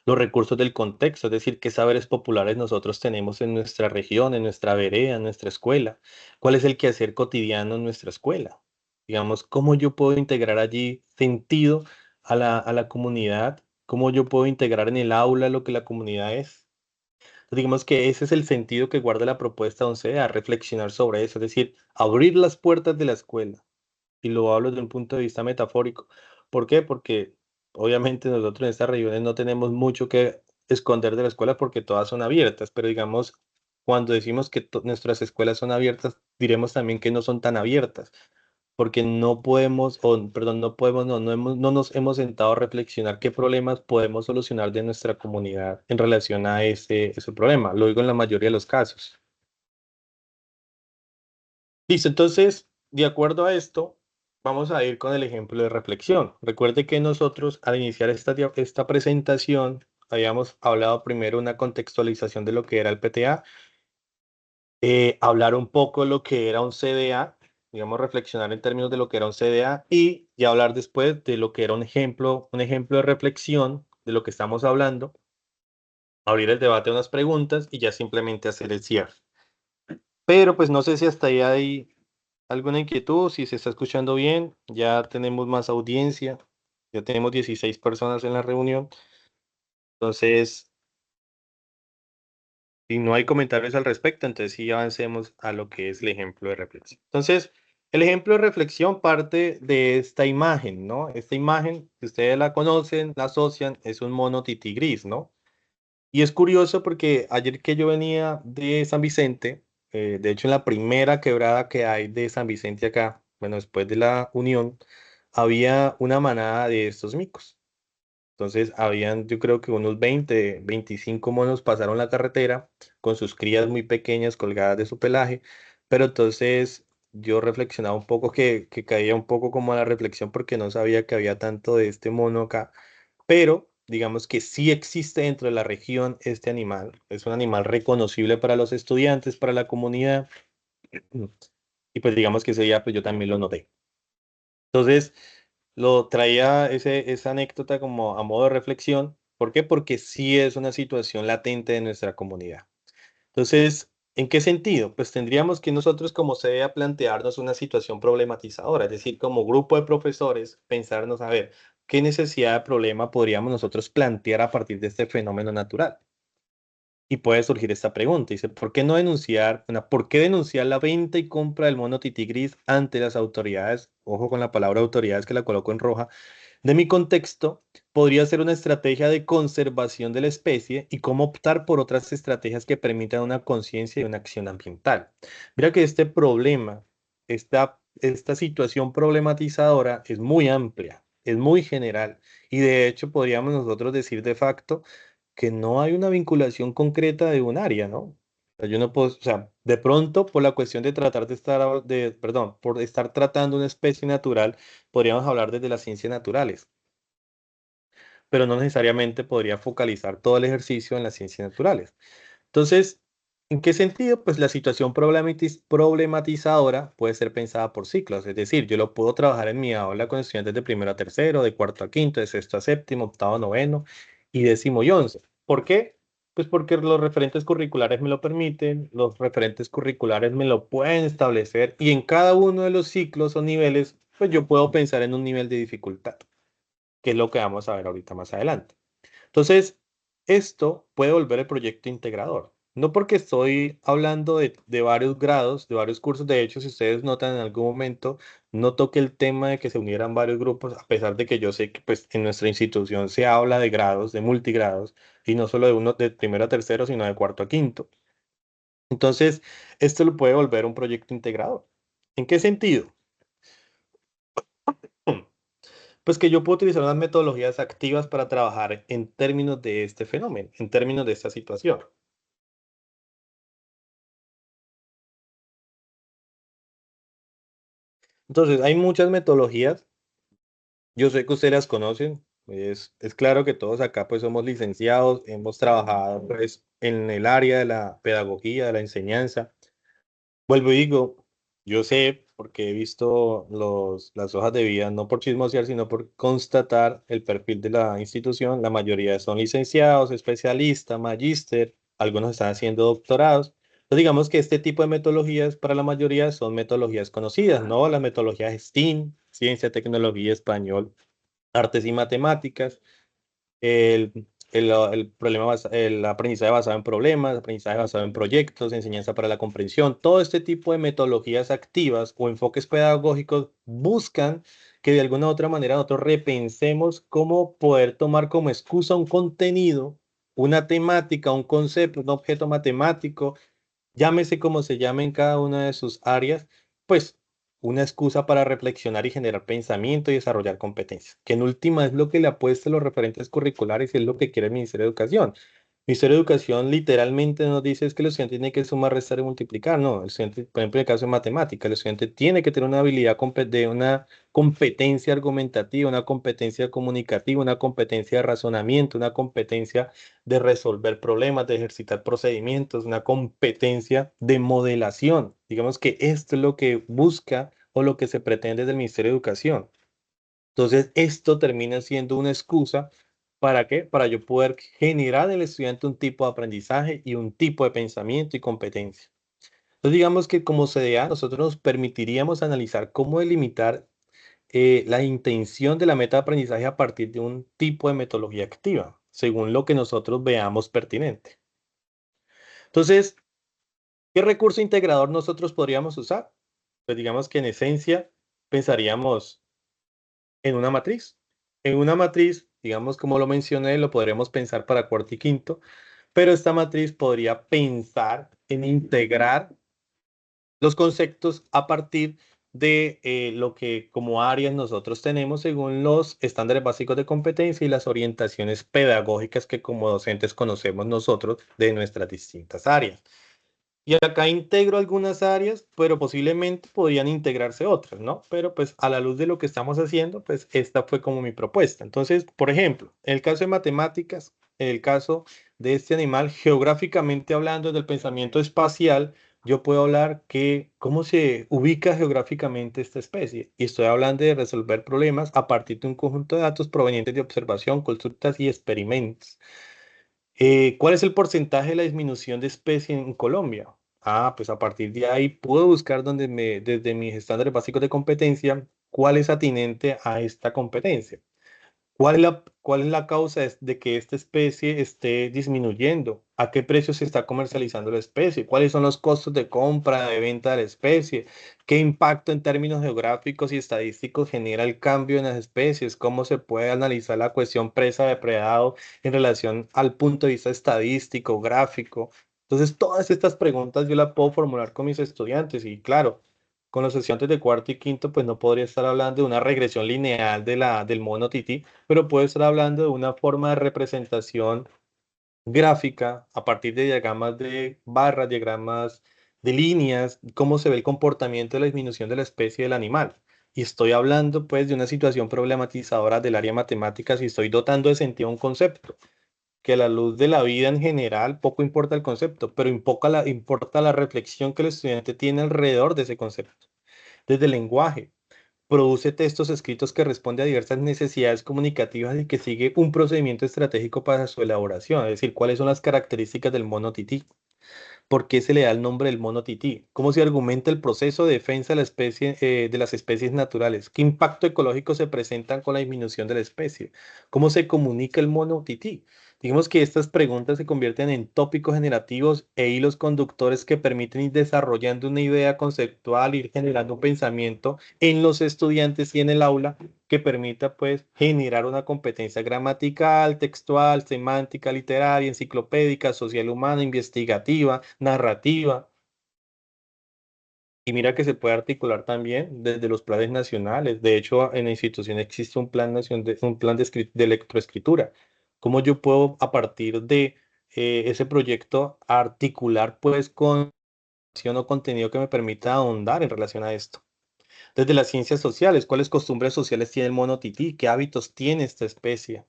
Los recursos del contexto, es decir, qué saberes populares nosotros tenemos en nuestra región, en nuestra vereda, en nuestra escuela. ¿Cuál es el quehacer cotidiano en nuestra escuela? Digamos, ¿cómo yo puedo integrar allí sentido a la comunidad, cómo yo puedo integrar en el aula lo que la comunidad es. Digamos que ese es el sentido que guarda la propuesta 11 a reflexionar sobre eso, es decir, abrir las puertas de la escuela. Y lo hablo desde un punto de vista metafórico. ¿Por qué? Porque obviamente nosotros en estas regiones no tenemos mucho que esconder de la escuela porque todas son abiertas, pero digamos, cuando decimos que nuestras escuelas son abiertas, diremos también que no son tan abiertas, porque no podemos, o perdón, no podemos, no nos hemos sentado a reflexionar qué problemas podemos solucionar de nuestra comunidad en relación a ese problema. Lo digo en la mayoría de los casos. Listo, entonces, de acuerdo a esto, vamos a ir con el ejemplo de reflexión. Recuerde que nosotros al iniciar esta presentación habíamos hablado primero una contextualización de lo que era el PTA, hablar un poco lo que era un CDA, digamos, reflexionar en términos de lo que era un CDA y ya hablar después de lo que era un ejemplo de reflexión de lo que estamos hablando, abrir el debate a unas preguntas y ya simplemente hacer el cierre. Pero pues no sé si hasta ahí hay alguna inquietud, si se está escuchando bien, ya tenemos más audiencia, ya tenemos 16 personas en la reunión, entonces, si no hay comentarios al respecto, entonces sí avancemos a lo que es el ejemplo de reflexión. Entonces, el ejemplo de reflexión parte de esta imagen, ¿no? Esta imagen, si ustedes la conocen, la asocian, es un mono tití gris, ¿no? Y es curioso porque ayer que yo venía de San Vicente, de hecho en la primera quebrada que hay de San Vicente acá, bueno, después de la unión, había una manada de estos micos. Entonces, habían, yo creo que unos 20, 25 monos pasaron la carretera con sus crías muy pequeñas colgadas de su pelaje, pero entonces yo reflexionaba un poco que caía un poco como a la reflexión porque no sabía que había tanto de este mono acá, pero digamos que sí existe dentro de la región este animal, es un animal reconocible para los estudiantes, para la comunidad, y pues digamos que ese día pues yo también lo noté. Entonces, lo traía esa anécdota como a modo de reflexión. ¿Por qué? Porque sí es una situación latente de nuestra comunidad. Entonces, ¿en qué sentido? Pues tendríamos que nosotros como sede a plantearnos una situación problematizadora, es decir, como grupo de profesores, pensarnos a ver qué necesidad de problema podríamos nosotros plantear a partir de este fenómeno natural. Y puede surgir esta pregunta, dice, ¿por qué no denunciar, por qué denunciar la venta y compra del mono tití gris ante las autoridades? Ojo con la palabra autoridades que la coloco en roja. De mi contexto, podría ser una estrategia de conservación de la especie y cómo optar por otras estrategias que permitan una conciencia y una acción ambiental. Mira que este problema, esta situación problematizadora es muy amplia, es muy general y de hecho podríamos nosotros decir de facto que no hay una vinculación concreta de un área, ¿no? O sea, yo no puedo, o sea, de pronto por la cuestión de tratar de estar, perdón, por estar tratando una especie natural, podríamos hablar desde las ciencias naturales, pero no necesariamente podría focalizar todo el ejercicio en las ciencias naturales. Entonces, ¿en qué sentido? Pues la situación problematizadora puede ser pensada por ciclos, es decir, yo lo puedo trabajar en mi aula con estudiantes de primero a tercero, de cuarto a quinto, de sexto a séptimo, octavo a noveno y décimo y once. ¿Por qué? Pues porque los referentes curriculares me lo permiten, los referentes curriculares me lo pueden establecer y en cada uno de los ciclos o niveles, pues yo puedo pensar en un nivel de dificultad, que es lo que vamos a ver ahorita más adelante. Entonces, esto puede volver el proyecto integrador. No porque estoy hablando de varios grados, de varios cursos. De hecho, si ustedes notan en algún momento, no toque el tema de que se unieran varios grupos, a pesar de que yo sé que pues, en nuestra institución se habla de grados, de multigrados, y no solo de uno de primero a tercero, sino de cuarto a quinto. Entonces, esto lo puede volver un proyecto integrador. ¿En qué sentido? Pues que yo puedo utilizar unas metodologías activas para trabajar en términos de este fenómeno, en términos de esta situación. Entonces, hay muchas metodologías, yo sé que ustedes las conocen, es claro que todos acá pues somos licenciados, hemos trabajado pues en el área de la pedagogía, de la enseñanza. Vuelvo y digo, yo sé porque he visto las hojas de vida, no por chismosear, sino por constatar el perfil de la institución. La mayoría son licenciados, especialistas, magíster, algunos están haciendo doctorados. Entonces, digamos que este tipo de metodologías para la mayoría son metodologías conocidas, ¿no? Las metodologías STEAM, ciencia, tecnología, español. artes y matemáticas, el aprendizaje basado en problemas, aprendizaje basado en proyectos, enseñanza para la comprensión, todo este tipo de metodologías activas o enfoques pedagógicos buscan que de alguna u otra manera nosotros repensemos cómo poder tomar como excusa un contenido, una temática, un concepto, un objeto matemático, llámese como se llame en cada una de sus áreas, pues una excusa para reflexionar y generar pensamiento y desarrollar competencias, que en última es lo que le apuesta a los referentes curriculares y es lo que quiere el Ministerio de Educación. El Ministerio de Educación literalmente nos dice es que el estudiante tiene que sumar, restar y multiplicar. No, el estudiante, por ejemplo, en el caso de matemática, el estudiante tiene que tener una habilidad de una competencia argumentativa, una competencia comunicativa, una competencia de razonamiento, una competencia de resolver problemas, de ejercitar procedimientos, una competencia de modelación. Digamos que esto es lo que busca o lo que se pretende del Ministerio de Educación. Entonces, esto termina siendo una excusa. ¿Para qué? Para yo poder generar en el estudiante un tipo de aprendizaje y un tipo de pensamiento y competencia. Entonces, digamos que como CDA, nosotros nos permitiríamos analizar cómo delimitar la intención de la meta de aprendizaje a partir de un tipo de metodología activa, según lo que nosotros veamos pertinente. Entonces, ¿qué recurso integrador nosotros podríamos usar? Pues digamos que en esencia pensaríamos en una matriz. En una matriz, digamos como lo mencioné, lo podríamos pensar para cuarto y quinto, pero esta matriz podría pensar en integrar los conceptos a partir de lo que como áreas nosotros tenemos según los estándares básicos de competencia y las orientaciones pedagógicas que como docentes conocemos nosotros de nuestras distintas áreas. Y acá integro algunas áreas, pero posiblemente podrían integrarse otras, ¿no? Pero pues a la luz de lo que estamos haciendo, pues esta fue como mi propuesta. Entonces, por ejemplo, en el caso de matemáticas, en el caso de este animal, geográficamente hablando del pensamiento espacial, yo puedo hablar que cómo se ubica geográficamente esta especie. Y estoy hablando de resolver problemas a partir de un conjunto de datos provenientes de observación, consultas y experimentos. ¿Cuál es el porcentaje de la disminución de especie en Colombia? Ah, pues a partir de ahí puedo buscar desde mis estándares básicos de competencia, cuál es atinente a esta competencia. ¿Cuál es la causa de que esta especie esté disminuyendo? ¿A qué precio se está comercializando la especie? ¿Cuáles son los costos de compra, de venta de la especie? ¿Qué impacto en términos geográficos y estadísticos genera el cambio en las especies? ¿Cómo se puede analizar la cuestión presa-depredado en relación al punto de vista estadístico, gráfico? Entonces, todas estas preguntas yo las puedo formular con mis estudiantes y claro, con los estudiantes de cuarto y quinto, pues no podría estar hablando de una regresión lineal del mono tití, pero puedo estar hablando de una forma de representación gráfica a partir de diagramas de barras, diagramas de líneas, cómo se ve el comportamiento de la disminución de la especie del animal. Y estoy hablando pues de una situación problematizadora del área matemáticas y estoy dotando de sentido a un concepto, que a la luz de la vida en general poco importa el concepto, pero importa la reflexión que el estudiante tiene alrededor de ese concepto. Desde el lenguaje, produce textos escritos que responde a diversas necesidades comunicativas y que sigue un procedimiento estratégico para su elaboración, es decir, cuáles son las características del mono tití, por qué se le da el nombre del mono tití, cómo se argumenta el proceso de defensa de la especie, de las especies naturales, qué impacto ecológico se presentan con la disminución de la especie, cómo se comunica el mono tití. Digamos que estas preguntas se convierten en tópicos generativos e hilos conductores que permiten ir desarrollando una idea conceptual, ir generando un pensamiento en los estudiantes y en el aula que permita pues generar una competencia gramatical, textual, semántica, literaria, enciclopédica, social humana, investigativa, narrativa. Y mira que se puede articular también desde los planes nacionales. De hecho, en la institución existe un plan un plan de lectoescritura. ¿Cómo yo puedo a partir de ese proyecto articular pues con acción o contenido que me permita ahondar en relación a esto? Desde las ciencias sociales, ¿cuáles costumbres sociales tiene el mono tití? ¿Qué hábitos tiene esta especie?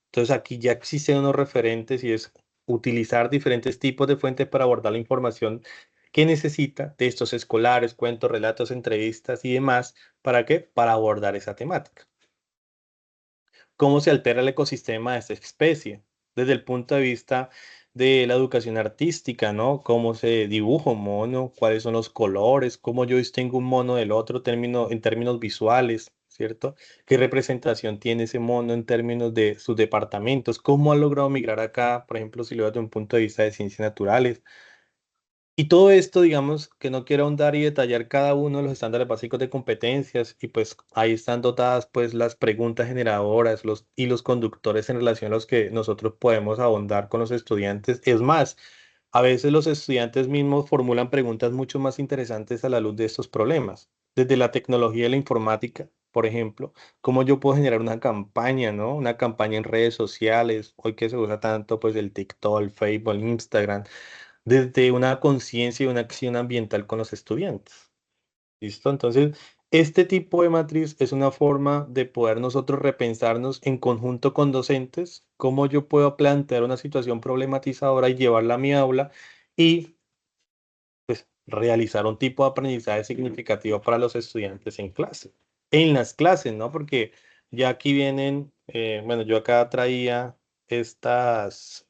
Entonces aquí ya existen unos referentes y es utilizar diferentes tipos de fuentes para abordar la información que necesita, textos escolares, cuentos, relatos, entrevistas y demás. ¿Para qué? Para abordar esa temática. ¿Cómo se altera el ecosistema de esta especie? Desde el punto de vista de la educación artística, ¿no? ¿Cómo se dibuja un mono? ¿Cuáles son los colores? ¿Cómo yo distingo un mono del otro en términos visuales? ¿cierto? ¿Qué representación tiene ese mono en términos de sus departamentos? ¿Cómo ha logrado migrar acá, por ejemplo, si lo ves desde un punto de vista de ciencias naturales? Y todo esto, digamos, que no quiero ahondar y detallar cada uno de los estándares básicos de competencias, y pues ahí están dotadas pues las preguntas generadoras y los conductores en relación a los que nosotros podemos ahondar con los estudiantes. Es más, a veces los estudiantes mismos formulan preguntas mucho más interesantes a la luz de estos problemas. Desde la tecnología y la informática, por ejemplo, cómo yo puedo generar una campaña, ¿no? Una campaña en redes sociales, hoy que se usa tanto pues el TikTok, el Facebook, el Instagram, desde una conciencia y una acción ambiental con los estudiantes. ¿Listo? Entonces, este tipo de matriz es una forma de poder nosotros repensarnos en conjunto con docentes, cómo yo puedo plantear una situación problematizadora y llevarla a mi aula y pues realizar un tipo de aprendizaje significativo para los estudiantes en clase. En las clases, ¿no? Porque ya aquí vienen, bueno, yo acá traía estas,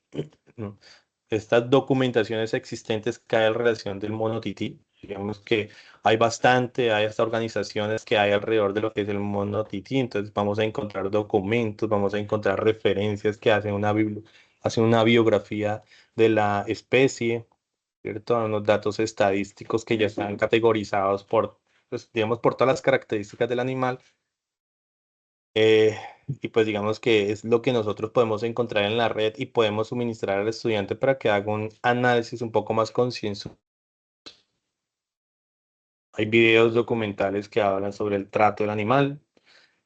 estas documentaciones existentes que hay en relación del mono tití. Digamos que hay bastante, hay hasta organizaciones que hay alrededor de lo que es el mono tití. Entonces vamos a encontrar documentos, vamos a encontrar referencias que hacen hacen una biografía de la especie, ¿cierto? Unos datos estadísticos que ya están categorizados por, pues, digamos, por todas las características del animal. eh, y pues digamos que es lo que nosotros podemos encontrar en la red y podemos suministrar al estudiante para que haga un análisis un poco más concienzudo. Hay videos documentales que hablan sobre el trato del animal.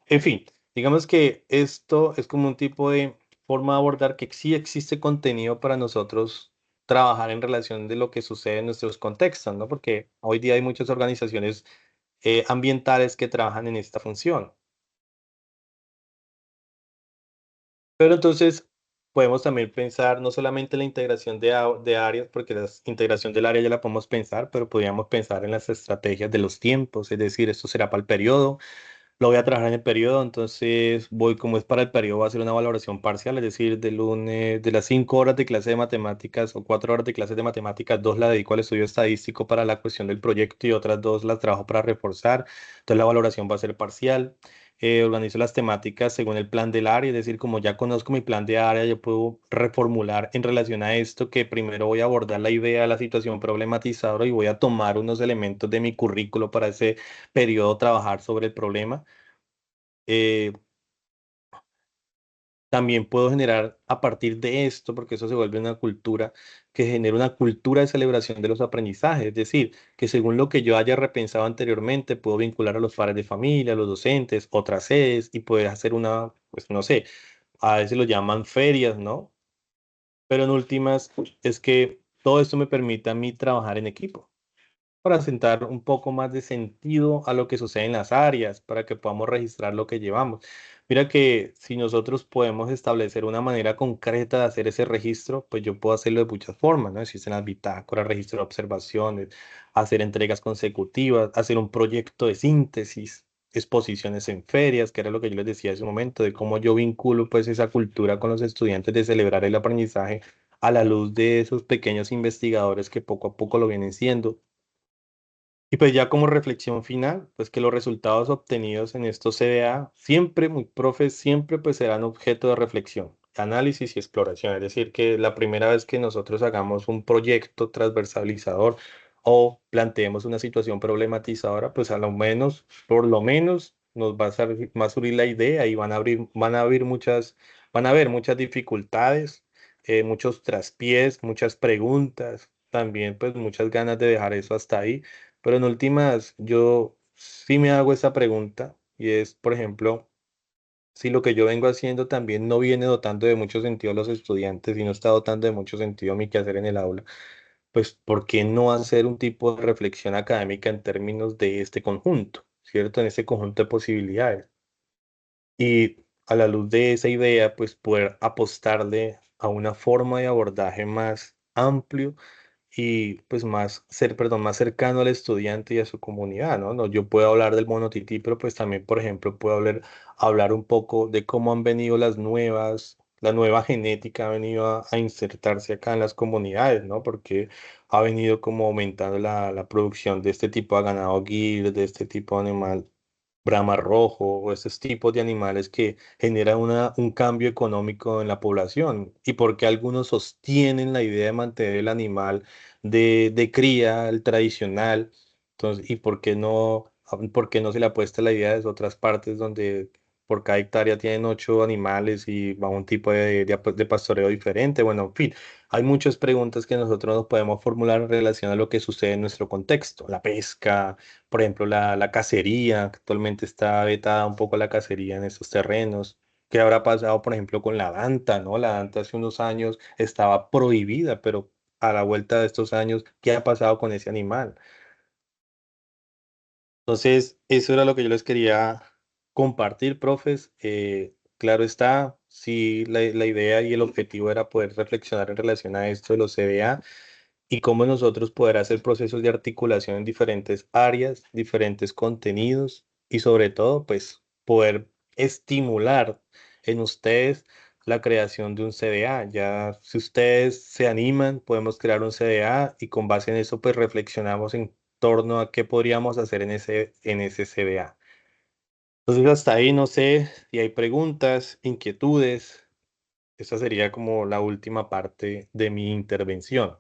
En fin, digamos que esto es como un tipo de forma de abordar que sí existe contenido para nosotros trabajar en relación de lo que sucede en nuestros contextos, ¿no? Porque hoy día hay muchas organizaciones ambientales que trabajan en esta función. Pero entonces podemos también pensar no solamente la integración de áreas, porque la integración del área ya la podemos pensar, pero podríamos pensar en las estrategias de los tiempos, es decir, esto será para el periodo. Lo voy a trabajar en el periodo, entonces voy, como es para el periodo, voy a hacer una valoración parcial, es decir, de lunes, de las 5 horas de clase de matemáticas o 4 horas de clases de matemáticas, dos la dedico al estudio estadístico para la cuestión del proyecto y otras dos las trabajo para reforzar. Entonces la valoración va a ser parcial. Organizo las temáticas según el plan del área, es decir, como ya conozco mi plan de área, yo puedo reformular en relación a esto que primero voy a abordar la idea, la situación problematizadora y voy a tomar unos elementos de mi currículo para ese periodo, trabajar sobre el problema. eh, También puedo generar a partir de esto, porque eso se vuelve una cultura, que genera una cultura de celebración de los aprendizajes, es decir, que según lo que yo haya repensado anteriormente, puedo vincular a los padres de familia, a los docentes, otras sedes y poder hacer una, pues no sé, a veces lo llaman ferias, ¿no? Pero en últimas es que todo esto me permite a mí trabajar en equipo, para sentar un poco más de sentido a lo que sucede en las áreas, para que podamos registrar lo que llevamos. Mira que si nosotros podemos establecer una manera concreta de hacer ese registro, pues yo puedo hacerlo de muchas formas, ¿no? Existen las bitácoras, registro de observaciones, hacer entregas consecutivas, hacer un proyecto de síntesis, exposiciones en ferias, que era lo que yo les decía hace un momento, de cómo yo vinculo pues esa cultura con los estudiantes de celebrar el aprendizaje a la luz de esos pequeños investigadores que poco a poco lo vienen siendo. Y pues ya como reflexión final, pues que los resultados obtenidos en estos CDA siempre, muy profes, siempre pues serán objeto de reflexión, análisis y exploración. Es decir, que la primera vez que nosotros hagamos un proyecto transversalizador o planteemos una situación problematizadora, pues a lo menos, por lo menos nos va a surgir la idea y van a haber muchas dificultades, muchos traspiés, muchas preguntas, también pues muchas ganas de dejar eso hasta ahí, pero en últimas, yo sí me hago esa pregunta y es, por ejemplo, si lo que yo vengo haciendo también no viene dotando de mucho sentido a los estudiantes y no está dotando de mucho sentido mi quehacer en el aula, pues ¿por qué no hacer un tipo de reflexión académica en términos de este conjunto, ¿cierto? En este conjunto de posibilidades. Y a la luz de esa idea, pues poder apostarle a una forma de abordaje más amplio y pues perdón, más cercano al estudiante y a su comunidad, ¿no? Yo puedo hablar del monotití, pero pues también, por ejemplo, puedo hablar un poco de cómo han venido la nueva genética ha venido a insertarse acá en las comunidades, ¿no? Porque ha venido como aumentando la producción de este tipo de ganado guir, de este tipo de animal brahma rojo o estos tipos de animales que generan un cambio económico en la población y por qué algunos sostienen la idea de mantener el animal de cría, el tradicional, entonces, y por qué no se le apuesta la idea de otras partes donde por cada hectárea tienen 8 animales y va un tipo de pastoreo diferente. Bueno, en fin, hay muchas preguntas que nosotros nos podemos formular en relación a lo que sucede en nuestro contexto. La pesca, por ejemplo, la cacería, actualmente está vetada un poco la cacería en esos terrenos. ¿Qué habrá pasado, por ejemplo, con la danta, ¿no? La danta hace unos años estaba prohibida, pero a la vuelta de estos años, ¿qué ha pasado con ese animal? Entonces, eso era lo que yo les quería compartir, profes. Claro está, sí, la idea y el objetivo era poder reflexionar en relación a esto de los CBA y cómo nosotros poder hacer procesos de articulación en diferentes áreas, diferentes contenidos y sobre todo, pues, poder estimular en ustedes la creación de un CDA. Ya si ustedes se animan, podemos crear un CDA y con base en eso, pues, reflexionamos en torno a qué podríamos hacer en ese CDA. Entonces, hasta ahí no sé si hay preguntas, inquietudes. Esa sería como la última parte de mi intervención.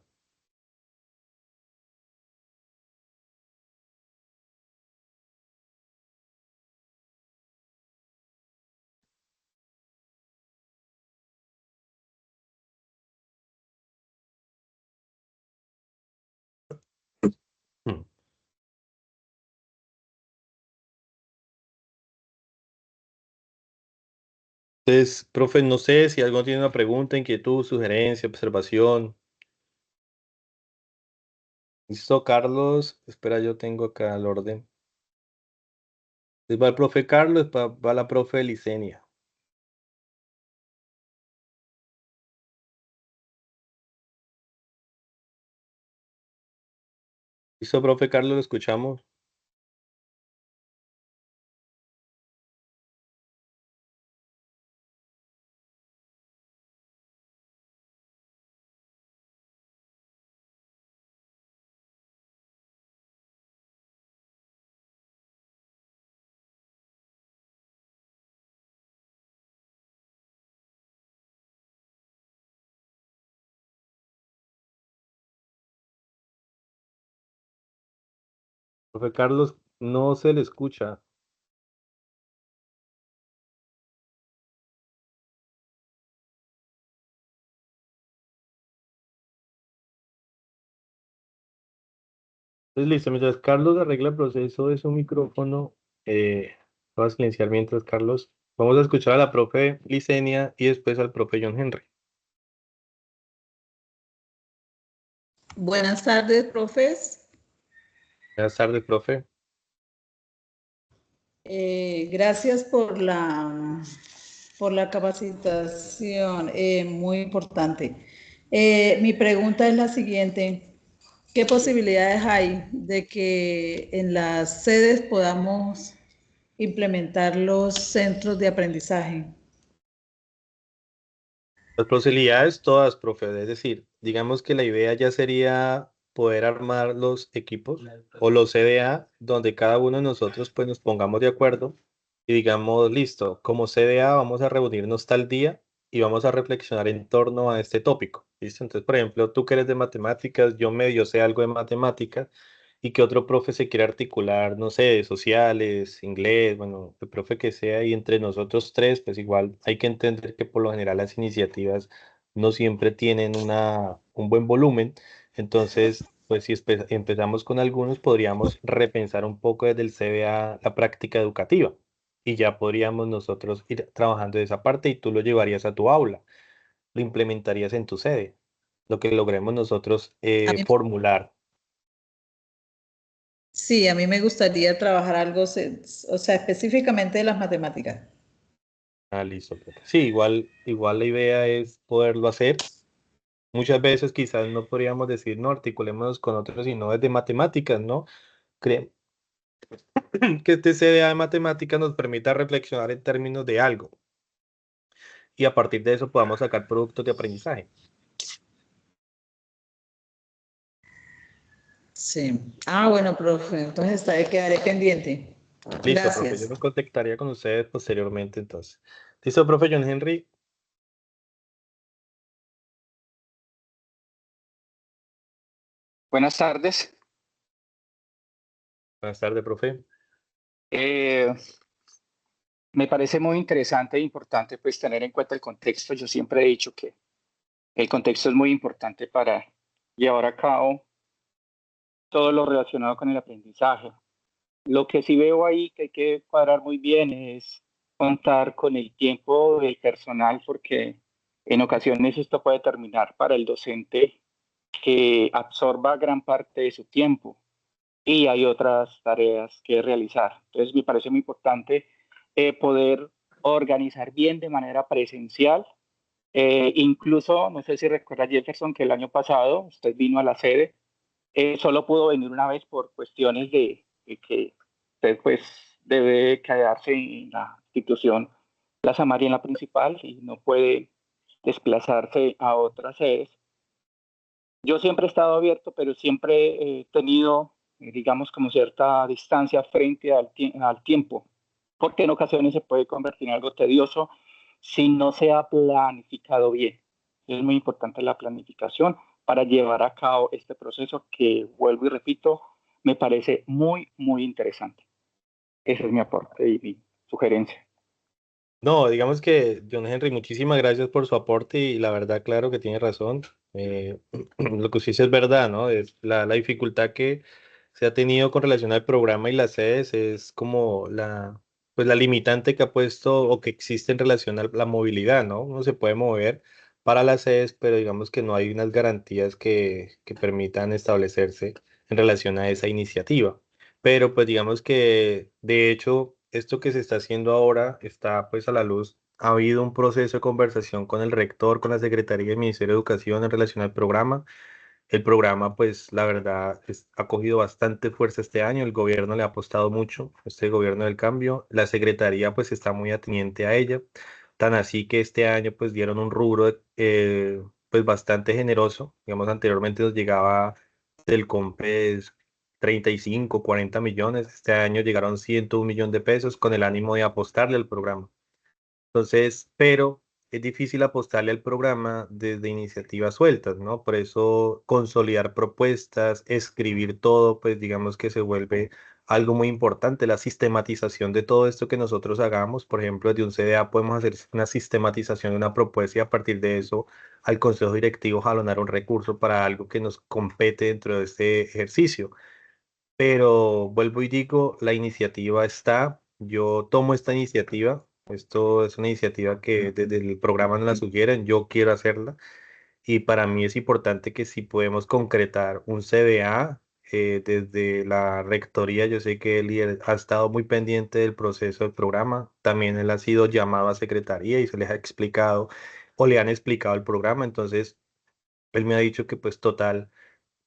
Mm. Entonces, profe, no sé si alguno tiene una pregunta, inquietud, sugerencia, observación. Listo, Carlos. Espera, yo tengo acá el orden. Después va el profe Carlos, después va la profe Licenia. Listo, profe Carlos, lo escuchamos. Profe Carlos, no se le escucha. Entonces, listo, mientras Carlos arregla el proceso de su micrófono, voy a silenciar mientras Carlos. Vamos a escuchar a la profe Licenia y después al profe John Henry. Buenas tardes, profes. Buenas tardes, profe. Gracias por la capacitación, muy importante. Mi pregunta es la siguiente. ¿Qué posibilidades hay de que en las sedes podamos implementar los centros de aprendizaje? Las posibilidades todas, profe, es decir, digamos que la idea ya sería poder armar los equipos o los CDA donde cada uno de nosotros pues nos pongamos de acuerdo y digamos, listo, como CDA vamos a reunirnos tal día y vamos a reflexionar en torno a este tópico, ¿listo? Entonces, por ejemplo, tú que eres de matemáticas, yo medio sé algo de matemáticas y que otro profe se quiere articular, no sé, de sociales, inglés, bueno, el profe que sea, y entre nosotros tres, pues igual hay que entender que por lo general las iniciativas no siempre tienen un buen volumen, entonces, pues si empezamos con algunos, podríamos repensar un poco desde el CBA la práctica educativa y ya podríamos nosotros ir trabajando de esa parte y tú lo llevarías a tu aula, lo implementarías en tu sede, lo que logremos nosotros A mí, formular. sí, a mí me gustaría trabajar algo, o sea, específicamente de las matemáticas. Ah, listo, profe. Sí, igual la idea es poderlo hacer. Muchas veces quizás no podríamos decir, no, articulémonos con otros, sino desde matemáticas, ¿no? Creo que este CDA de matemáticas nos permita reflexionar en términos de algo y a partir de eso podamos sacar productos de aprendizaje. Sí. Ah, bueno, profe, entonces quedaré pendiente. Listo, profe, yo Gracias. me contactaría con ustedes posteriormente entonces. Listo, profe John Henry. Buenas tardes. Buenas tardes, profe. Eh, Me parece muy interesante e importante pues tener en cuenta el contexto. Yo siempre he dicho que el contexto es muy importante para llevar a cabo todo lo relacionado con el aprendizaje. Lo que sí veo ahí que hay que cuadrar muy bien es contar con el tiempo del personal porque en ocasiones esto puede terminar para el docente que absorba gran parte de su tiempo y hay otras tareas que realizar. Entonces, me parece muy importante poder organizar bien de manera presencial. Incluso, no sé si recuerda Jefferson que el año pasado usted vino a la sede, solo pudo venir una vez por cuestiones de que usted pues debe quedarse en la institución Plaza María en la principal y no puede desplazarse a otras sedes. Yo siempre he estado abierto, pero siempre he tenido, digamos, como cierta distancia frente al tiempo, porque en ocasiones se puede convertir en algo tedioso si no se ha planificado bien. Es muy importante la planificación para llevar a cabo este proceso que, vuelvo y repito, me parece muy, muy interesante. Ese es mi aporte y mi sugerencia. No, digamos que John Henry, muchísimas gracias por su aporte y la verdad, claro que tiene razón. Lo que usted dice es verdad, ¿no? Es la dificultad que se ha tenido con relación al programa y las sedes es como pues la limitante que ha puesto o que existe en relación a la movilidad, ¿no? Uno se puede mover para las sedes, pero digamos que no hay unas garantías que permitan establecerse en relación a esa iniciativa. Pero pues digamos que de hecho esto que se está haciendo ahora está pues a la luz. Ha habido un proceso de conversación con el rector, con la Secretaría del Ministerio de Educación en relación al programa. El programa pues la verdad ha cogido bastante fuerza este año. El gobierno le ha apostado mucho, este gobierno del cambio. La Secretaría pues está muy atinente a ella. Tan así que este año pues dieron un rubro pues bastante generoso. Digamos anteriormente nos llegaba del COMPES 35, 40 millones. Este año llegaron 101 millones de pesos con el ánimo de apostarle al programa. Entonces, pero es difícil apostarle al programa desde iniciativas sueltas, ¿no? Por eso consolidar propuestas, escribir todo, pues digamos que se vuelve algo muy importante, la sistematización de todo esto que nosotros hagamos. Por ejemplo, de un CDA podemos hacer una sistematización de una propuesta y a partir de eso al consejo directivo jalonar un recurso para algo que nos compete dentro de este ejercicio. Pero vuelvo y digo, la iniciativa está, yo tomo esta iniciativa, esto es una iniciativa que desde el programa nos la sugieren, yo quiero hacerla y para mí es importante que si podemos concretar un CBA desde la rectoría, yo sé que él ha estado muy pendiente del proceso del programa, también él ha sido llamado a secretaría y se les ha explicado o le han explicado el programa, entonces él me ha dicho que pues total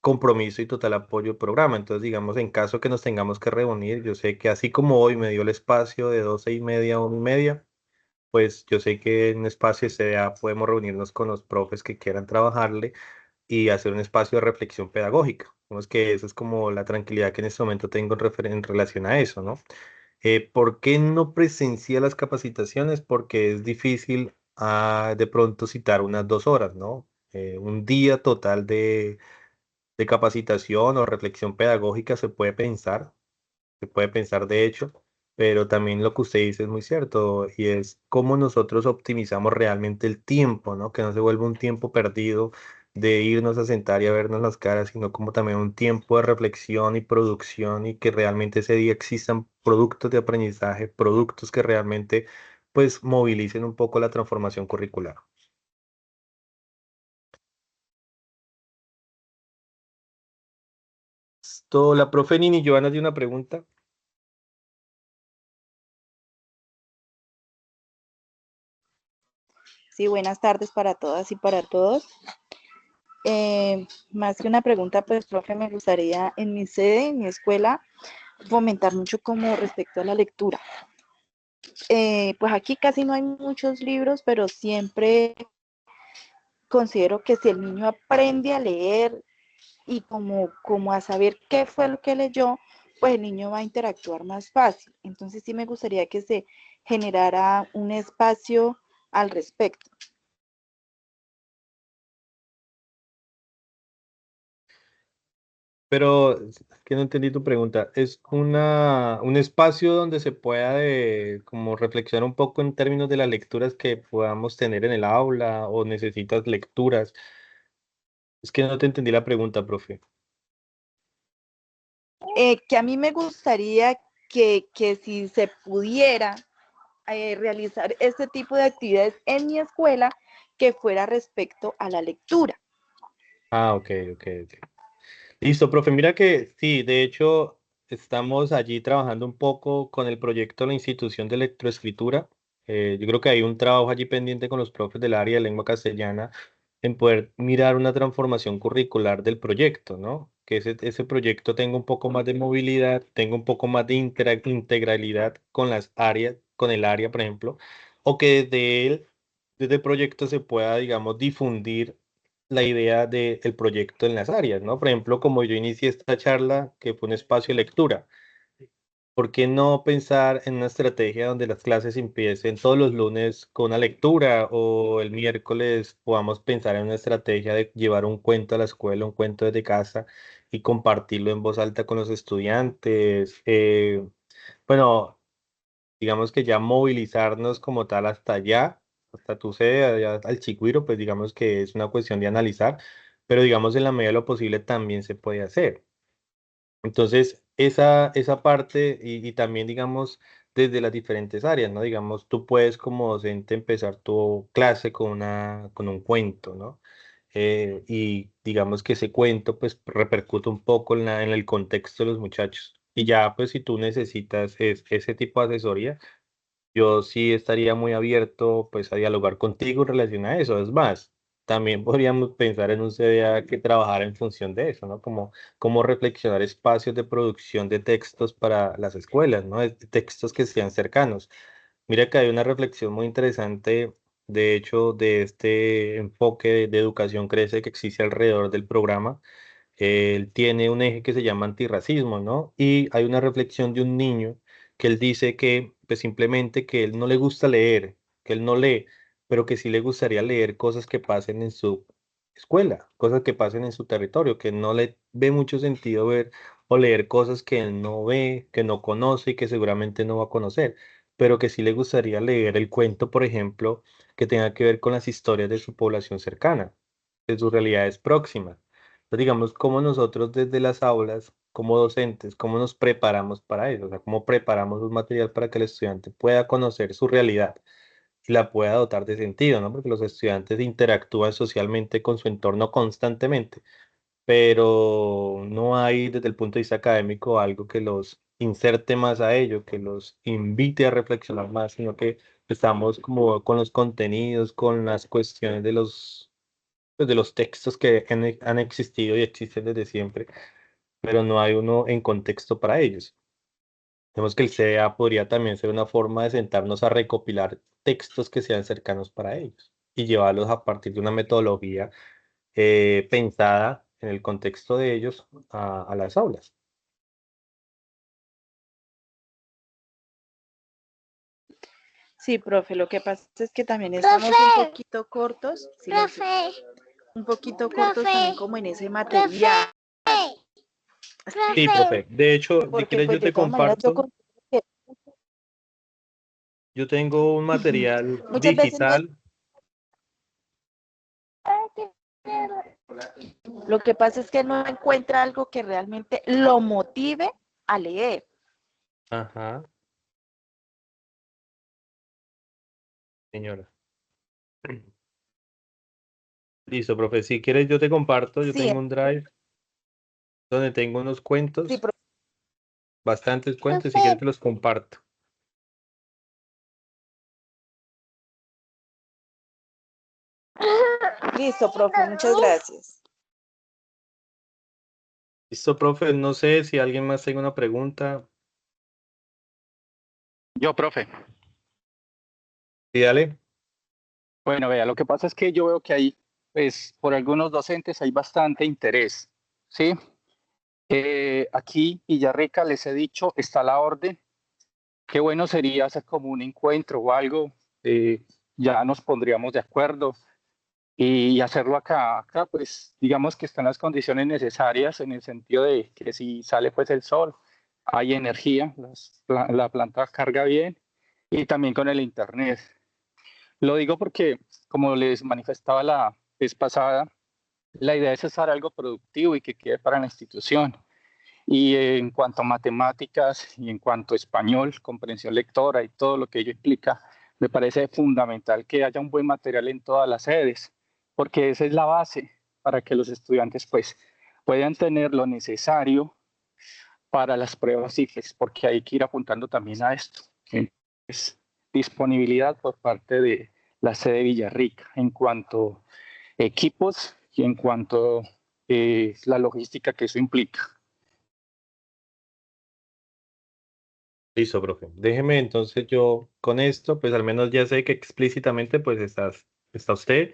compromiso y total apoyo al programa. Entonces, digamos, en caso que nos tengamos que reunir, yo sé que así como hoy me dio el espacio de 12:30 a 1:30, pues yo sé que en un espacio CDA podemos reunirnos con los profes que quieran trabajarle y hacer un espacio de reflexión pedagógica. Digamos que esa es como la tranquilidad que en este momento tengo en relación a eso, ¿no? ¿Por qué no presencia las capacitaciones? Porque es difícil de pronto citar unas 2 horas, ¿no? Un día total de capacitación o reflexión pedagógica se puede pensar de hecho, pero también lo que usted dice es muy cierto y es cómo nosotros optimizamos realmente el tiempo, ¿no? Que no se vuelva un tiempo perdido de irnos a sentar y a vernos las caras, sino como también un tiempo de reflexión y producción y que realmente ese día existan productos de aprendizaje, productos que realmente pues movilicen un poco la transformación curricular. Esto, la profe Nini Joana dio una pregunta. Sí, buenas tardes para todas y para todos. Más que una pregunta, pues, profe, me gustaría en mi sede, en mi escuela, fomentar mucho como respecto a la lectura. Pues aquí casi no hay muchos libros, pero siempre considero que si el niño aprende a leer y como a saber qué fue lo que leyó, pues el niño va a interactuar más fácil. Entonces sí me gustaría que se generara un espacio al respecto. Pero es que no entendí tu pregunta. ¿Es un espacio donde se pueda como reflexionar un poco en términos de las lecturas que podamos tener en el aula o necesitas lecturas? Es que no te entendí la pregunta, profe. Que a mí me gustaría que si se pudiera realizar este tipo de actividades en mi escuela, que fuera respecto a la lectura. Ah, ok, ok, ok. Listo, profe. Mira que sí, de hecho, estamos allí trabajando un poco con el proyecto de la institución de lectoescritura. Yo creo que hay un trabajo allí pendiente con los profes del área de lengua castellana en poder mirar una transformación curricular del proyecto, ¿no? Que ese proyecto tenga un poco más de movilidad, tenga un poco más de integralidad con las áreas, con el área, por ejemplo, o que desde el proyecto se pueda, digamos, difundir la idea del proyecto en las áreas, ¿no? Por ejemplo, como yo inicié esta charla, que fue un espacio de lectura, ¿por qué no pensar en una estrategia donde las clases empiecen todos los lunes con una lectura o el miércoles podamos pensar en una estrategia de llevar un cuento a la escuela, un cuento desde casa y compartirlo en voz alta con los estudiantes? Bueno, digamos que ya movilizarnos como tal hasta allá, hasta tu sede, allá al Chigüiro, pues digamos que es una cuestión de analizar, pero digamos en la medida de lo posible también se puede hacer. Entonces, esa parte y también, digamos, desde las diferentes áreas, ¿no? Digamos, tú puedes como docente empezar tu clase con un cuento, ¿no? Y digamos que ese cuento pues repercute un poco en el contexto de los muchachos. Y ya, pues si tú necesitas ese tipo de asesoría, yo sí estaría muy abierto pues a dialogar contigo en relación a eso. Es más, también podríamos pensar en un CDA que trabajara en función de eso, ¿no? Como cómo reflexionar espacios de producción de textos para las escuelas, ¿no? De textos que sean cercanos. Mira que hay una reflexión muy interesante, de hecho, de este enfoque de educación crece que existe alrededor del programa. Él tiene un eje que se llama antirracismo, ¿no? Y hay una reflexión de un niño que él dice que, pues simplemente que él no le gusta leer, que él no lee, pero que sí le gustaría leer cosas que pasen en su escuela, cosas que pasen en su territorio, que no le ve mucho sentido ver o leer cosas que él no ve, que no conoce y que seguramente no va a conocer, pero que sí le gustaría leer el cuento, por ejemplo, que tenga que ver con las historias de su población cercana, de sus realidades próximas. Entonces, digamos, cómo nosotros desde las aulas, como docentes, cómo nos preparamos para eso, o sea, cómo preparamos un material para que el estudiante pueda conocer su realidad y la pueda dotar de sentido, ¿no? Porque los estudiantes interactúan socialmente con su entorno constantemente, pero no hay desde el punto de vista académico algo que los inserte más a ello, que los invite a reflexionar más, sino que estamos como con los contenidos, con las cuestiones pues, de los textos que han existido y existen desde siempre, pero no hay uno en contexto para ellos. Vemos que el CDA podría también ser una forma de sentarnos a recopilar textos que sean cercanos para ellos y llevarlos a partir de una metodología pensada en el contexto de ellos a las aulas. Sí, profe, lo que pasa es que también estamos un poquito cortos, silencio, un poquito cortos también como en ese material, Sí, profe. De hecho, si porque quieres pues yo de te todas maneras yo comparto, yo tengo un material muchas veces digital. lo que pasa es que no encuentra algo que realmente lo motive a leer. Ajá, señora. Listo, profe. Si quieres yo te comparto, yo Sí, tengo un drive donde tengo unos sí, cuentos, bastantes cuentos, si quieres te los comparto. listo, profe, muchas gracias. Listo, profe. No sé si alguien más tiene una pregunta. Yo, profe. Sí, dale. Bueno, vea, lo que pasa es que yo veo que hay, pues, por algunos docentes hay bastante interés, ¿sí? Aquí, Villarrica, les he dicho, está la orden. Qué bueno sería hacer como un encuentro o algo. Ya nos pondríamos de acuerdo y hacerlo acá. Acá, pues, digamos que están las condiciones necesarias en el sentido de que si sale pues el sol, hay energía, la planta carga bien y también con el internet. Lo digo porque, como les manifestaba la vez pasada, la idea es hacer algo productivo y que quede para la institución. Y en cuanto a matemáticas y en cuanto a español, comprensión lectora y todo lo que ello implica, me parece fundamental que haya un buen material en todas las sedes, porque esa es la base para que los estudiantes pues puedan tener lo necesario para las pruebas IFES, porque hay que ir apuntando también a esto, que es disponibilidad por parte de la sede Villarrica en cuanto a equipos y en cuanto a la logística que eso implica. Listo, profe. Déjeme entonces yo con esto, pues al menos ya sé que explícitamente pues está usted,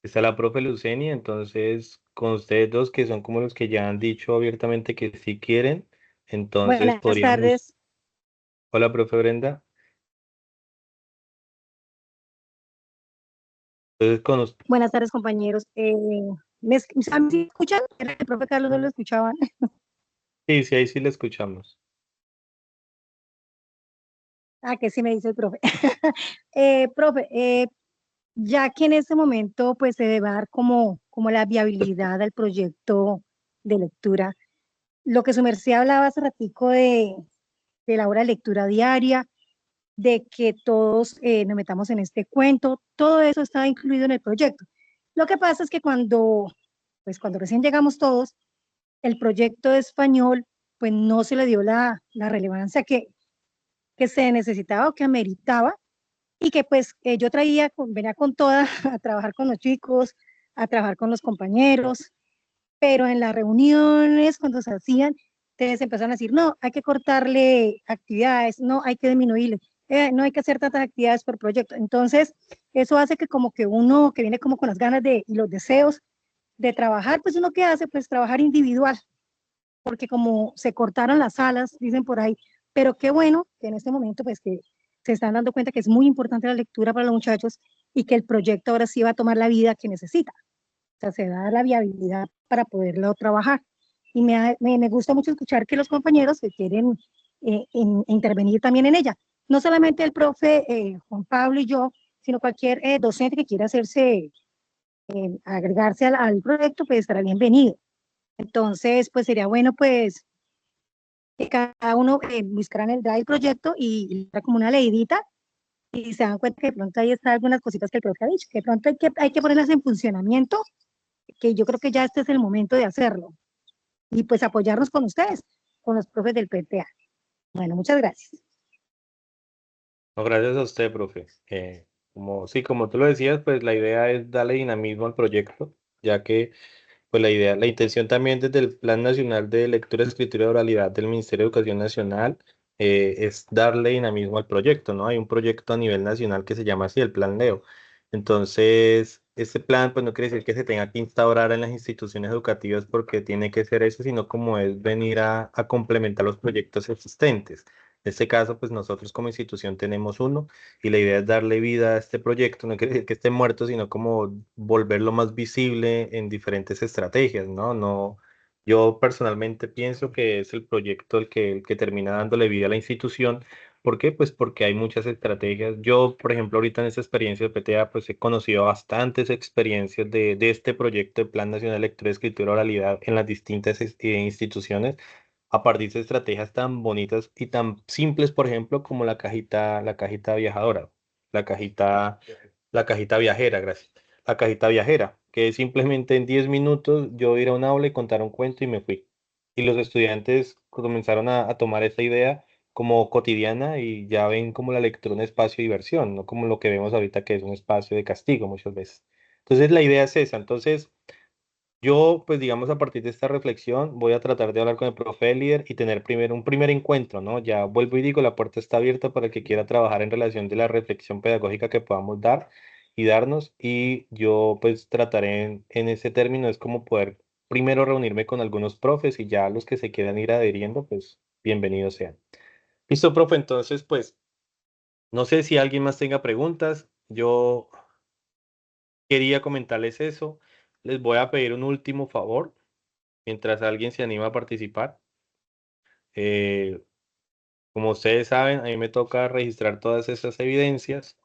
está la profe Luceni, entonces con ustedes dos que son como los que ya han dicho abiertamente que sí quieren, entonces Buenas podríamos... tardes, Hola, profe Brenda. Entonces con usted... buenas tardes compañeros. ¿A mí sí me escuchan? Era que el profe Carlos no lo escuchaban. Sí, sí, ahí sí le escuchamos. Ah, que sí me dice el profe. Profe, ya que en este momento pues se va a dar como la viabilidad del proyecto de lectura, lo que su merced hablaba hace ratico de la hora de lectura diaria, de que todos nos metamos en este cuento, todo eso está incluido en el proyecto. Lo que pasa es que cuando recién llegamos todos, el proyecto de español, pues no se le dio la relevancia que se necesitaba o que ameritaba, y que pues yo venía con toda a trabajar con los chicos, a trabajar con los compañeros, pero en las reuniones cuando se hacían, ustedes empezaron a decir, no, hay que cortarle actividades, no, hay que disminuirle, no hay que hacer tantas actividades por proyecto. Entonces, eso hace que como que uno que viene como con las ganas y los deseos de trabajar, pues uno que hace, pues trabajar individual, porque como se cortaron las salas, dicen por ahí, pero qué bueno que en este momento pues que se están dando cuenta que es muy importante la lectura para los muchachos y que el proyecto ahora sí va a tomar la vida que necesita, o sea, se da la viabilidad para poderlo trabajar. Y me gusta mucho escuchar que los compañeros que quieren intervenir también en ella, no solamente el profe Juan Pablo y yo, sino cualquier docente que quiera agregarse al proyecto, pues estará bienvenido. Entonces, pues sería bueno, pues, que cada uno buscara en el drive el proyecto y como una leidita y se dan cuenta que de pronto ahí están algunas cositas que el profe ha dicho, que de pronto hay que ponerlas en funcionamiento, que yo creo que ya este es el momento de hacerlo y pues apoyarnos con ustedes, con los profes del PTA. Bueno, muchas gracias. No, gracias a usted, profe. Sí, como tú lo decías, pues la idea es darle dinamismo al proyecto, ya que pues la intención también desde el Plan Nacional de Lectura, Escritura y Oralidad del Ministerio de Educación Nacional es darle dinamismo al proyecto, ¿no? Hay un proyecto a nivel nacional que se llama así, el Plan Leo. Entonces, este plan, pues no quiere decir que se tenga que instaurar en las instituciones educativas porque tiene que ser eso, sino como es venir a complementar los proyectos existentes. En este caso, pues nosotros como institución tenemos uno y la idea es darle vida a este proyecto, no quiere decir que esté muerto, sino como volverlo más visible en diferentes estrategias, ¿no? No, yo personalmente pienso que es el proyecto el que termina dándole vida a la institución. ¿Por qué? Pues porque hay muchas estrategias. Yo, por ejemplo, ahorita en esta experiencia de PTA, pues he conocido bastantes experiencias de este proyecto de Plan Nacional de Lectura, Escritura y Oralidad en las distintas instituciones a partir de estrategias tan bonitas y tan simples, por ejemplo, como la cajita viajadora, la cajita, la cajita viajera, gracias. La cajita viajera, que simplemente en 10 minutos yo ir a un aula y contar un cuento y me fui. Y los estudiantes comenzaron a tomar esta idea como cotidiana y ya ven como la lectura un espacio de diversión, no como lo que vemos ahorita que es un espacio de castigo muchas veces. Entonces la idea es esa. Entonces yo, pues digamos, a partir de esta reflexión, voy a tratar de hablar con el profe Elier y tener primero un primer encuentro, ¿no? Ya vuelvo y digo, la puerta está abierta para el que quiera trabajar en relación de la reflexión pedagógica que podamos dar y darnos. Y yo, pues, trataré en ese término, es como poder primero reunirme con algunos profes y ya los que se quieran ir adheriendo, pues bienvenidos sean. Listo, profe, entonces, pues, no sé si alguien más tenga preguntas. Yo quería comentarles eso. Les voy a pedir un último favor, mientras alguien se anima a participar. Eh, Como ustedes saben, a mí me toca registrar todas esas evidencias.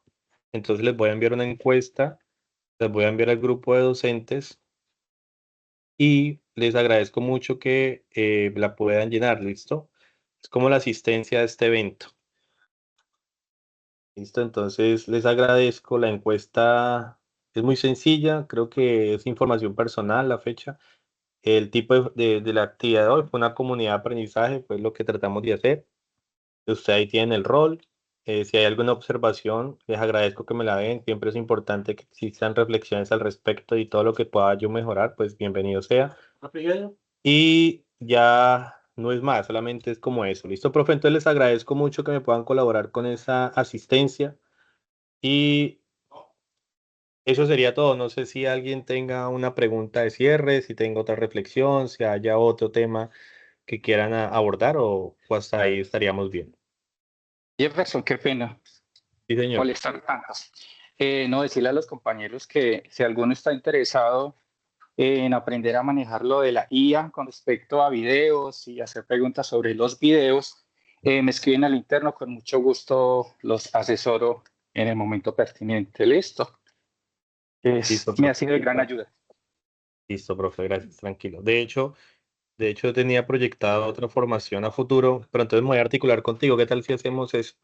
Entonces les voy a enviar una encuesta, les voy a enviar al grupo de docentes y les agradezco mucho que la puedan llenar, ¿listo? Es como la asistencia a este evento. ¿Listo? Entonces les agradezco. La encuesta es muy sencilla, creo que es información personal, la fecha. El tipo de la actividad de hoy fue una comunidad de aprendizaje, fue lo que tratamos de hacer. Usted ahí tiene el rol. Si hay alguna observación, les agradezco que me la den. Siempre es importante que existan reflexiones al respecto y todo lo que pueda yo mejorar, pues bienvenido sea. Y ya no es más, solamente es como eso. ¿Listo, profe? Entonces les agradezco mucho que me puedan colaborar con esa asistencia. Y eso sería todo. No sé si alguien tenga una pregunta de cierre, si tenga otra reflexión, si haya otro tema que quieran abordar o hasta ahí estaríamos bien. Jefferson, qué pena Sí, señor. molestar tanto. No, decirle a los compañeros que si alguno está interesado en aprender a manejar lo de la IA con respecto a videos y hacer preguntas sobre los videos, me escriben al interno, con mucho gusto los asesoro en el momento pertinente. Listo. Listo, Me ha profe. sido de gran ayuda. Listo, profe, gracias, tranquilo. De hecho, tenía proyectado otra formación a futuro, pero entonces me voy a articular contigo. ¿Qué tal si hacemos eso?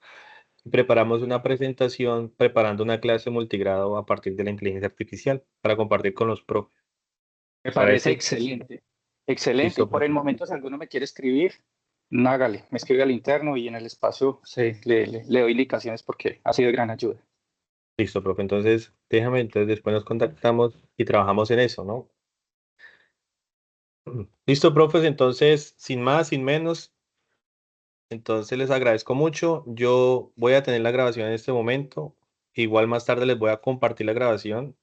Preparamos una presentación preparando una clase multigrado a partir de la inteligencia artificial para compartir con los profes. Me parece ¿Parece? excelente. Excelente. Y Listo, por el profe. momento, si alguno me quiere escribir, no, hágale, me escribe al interno y en el espacio le doy indicaciones porque ha sido de gran ayuda. Listo, profe. Entonces, déjame, entonces después nos contactamos y trabajamos en eso, ¿no? Listo, profes. Entonces, sin más, sin menos, entonces les agradezco mucho. Yo voy a tener la grabación en este momento. Igual más tarde les voy a compartir la grabación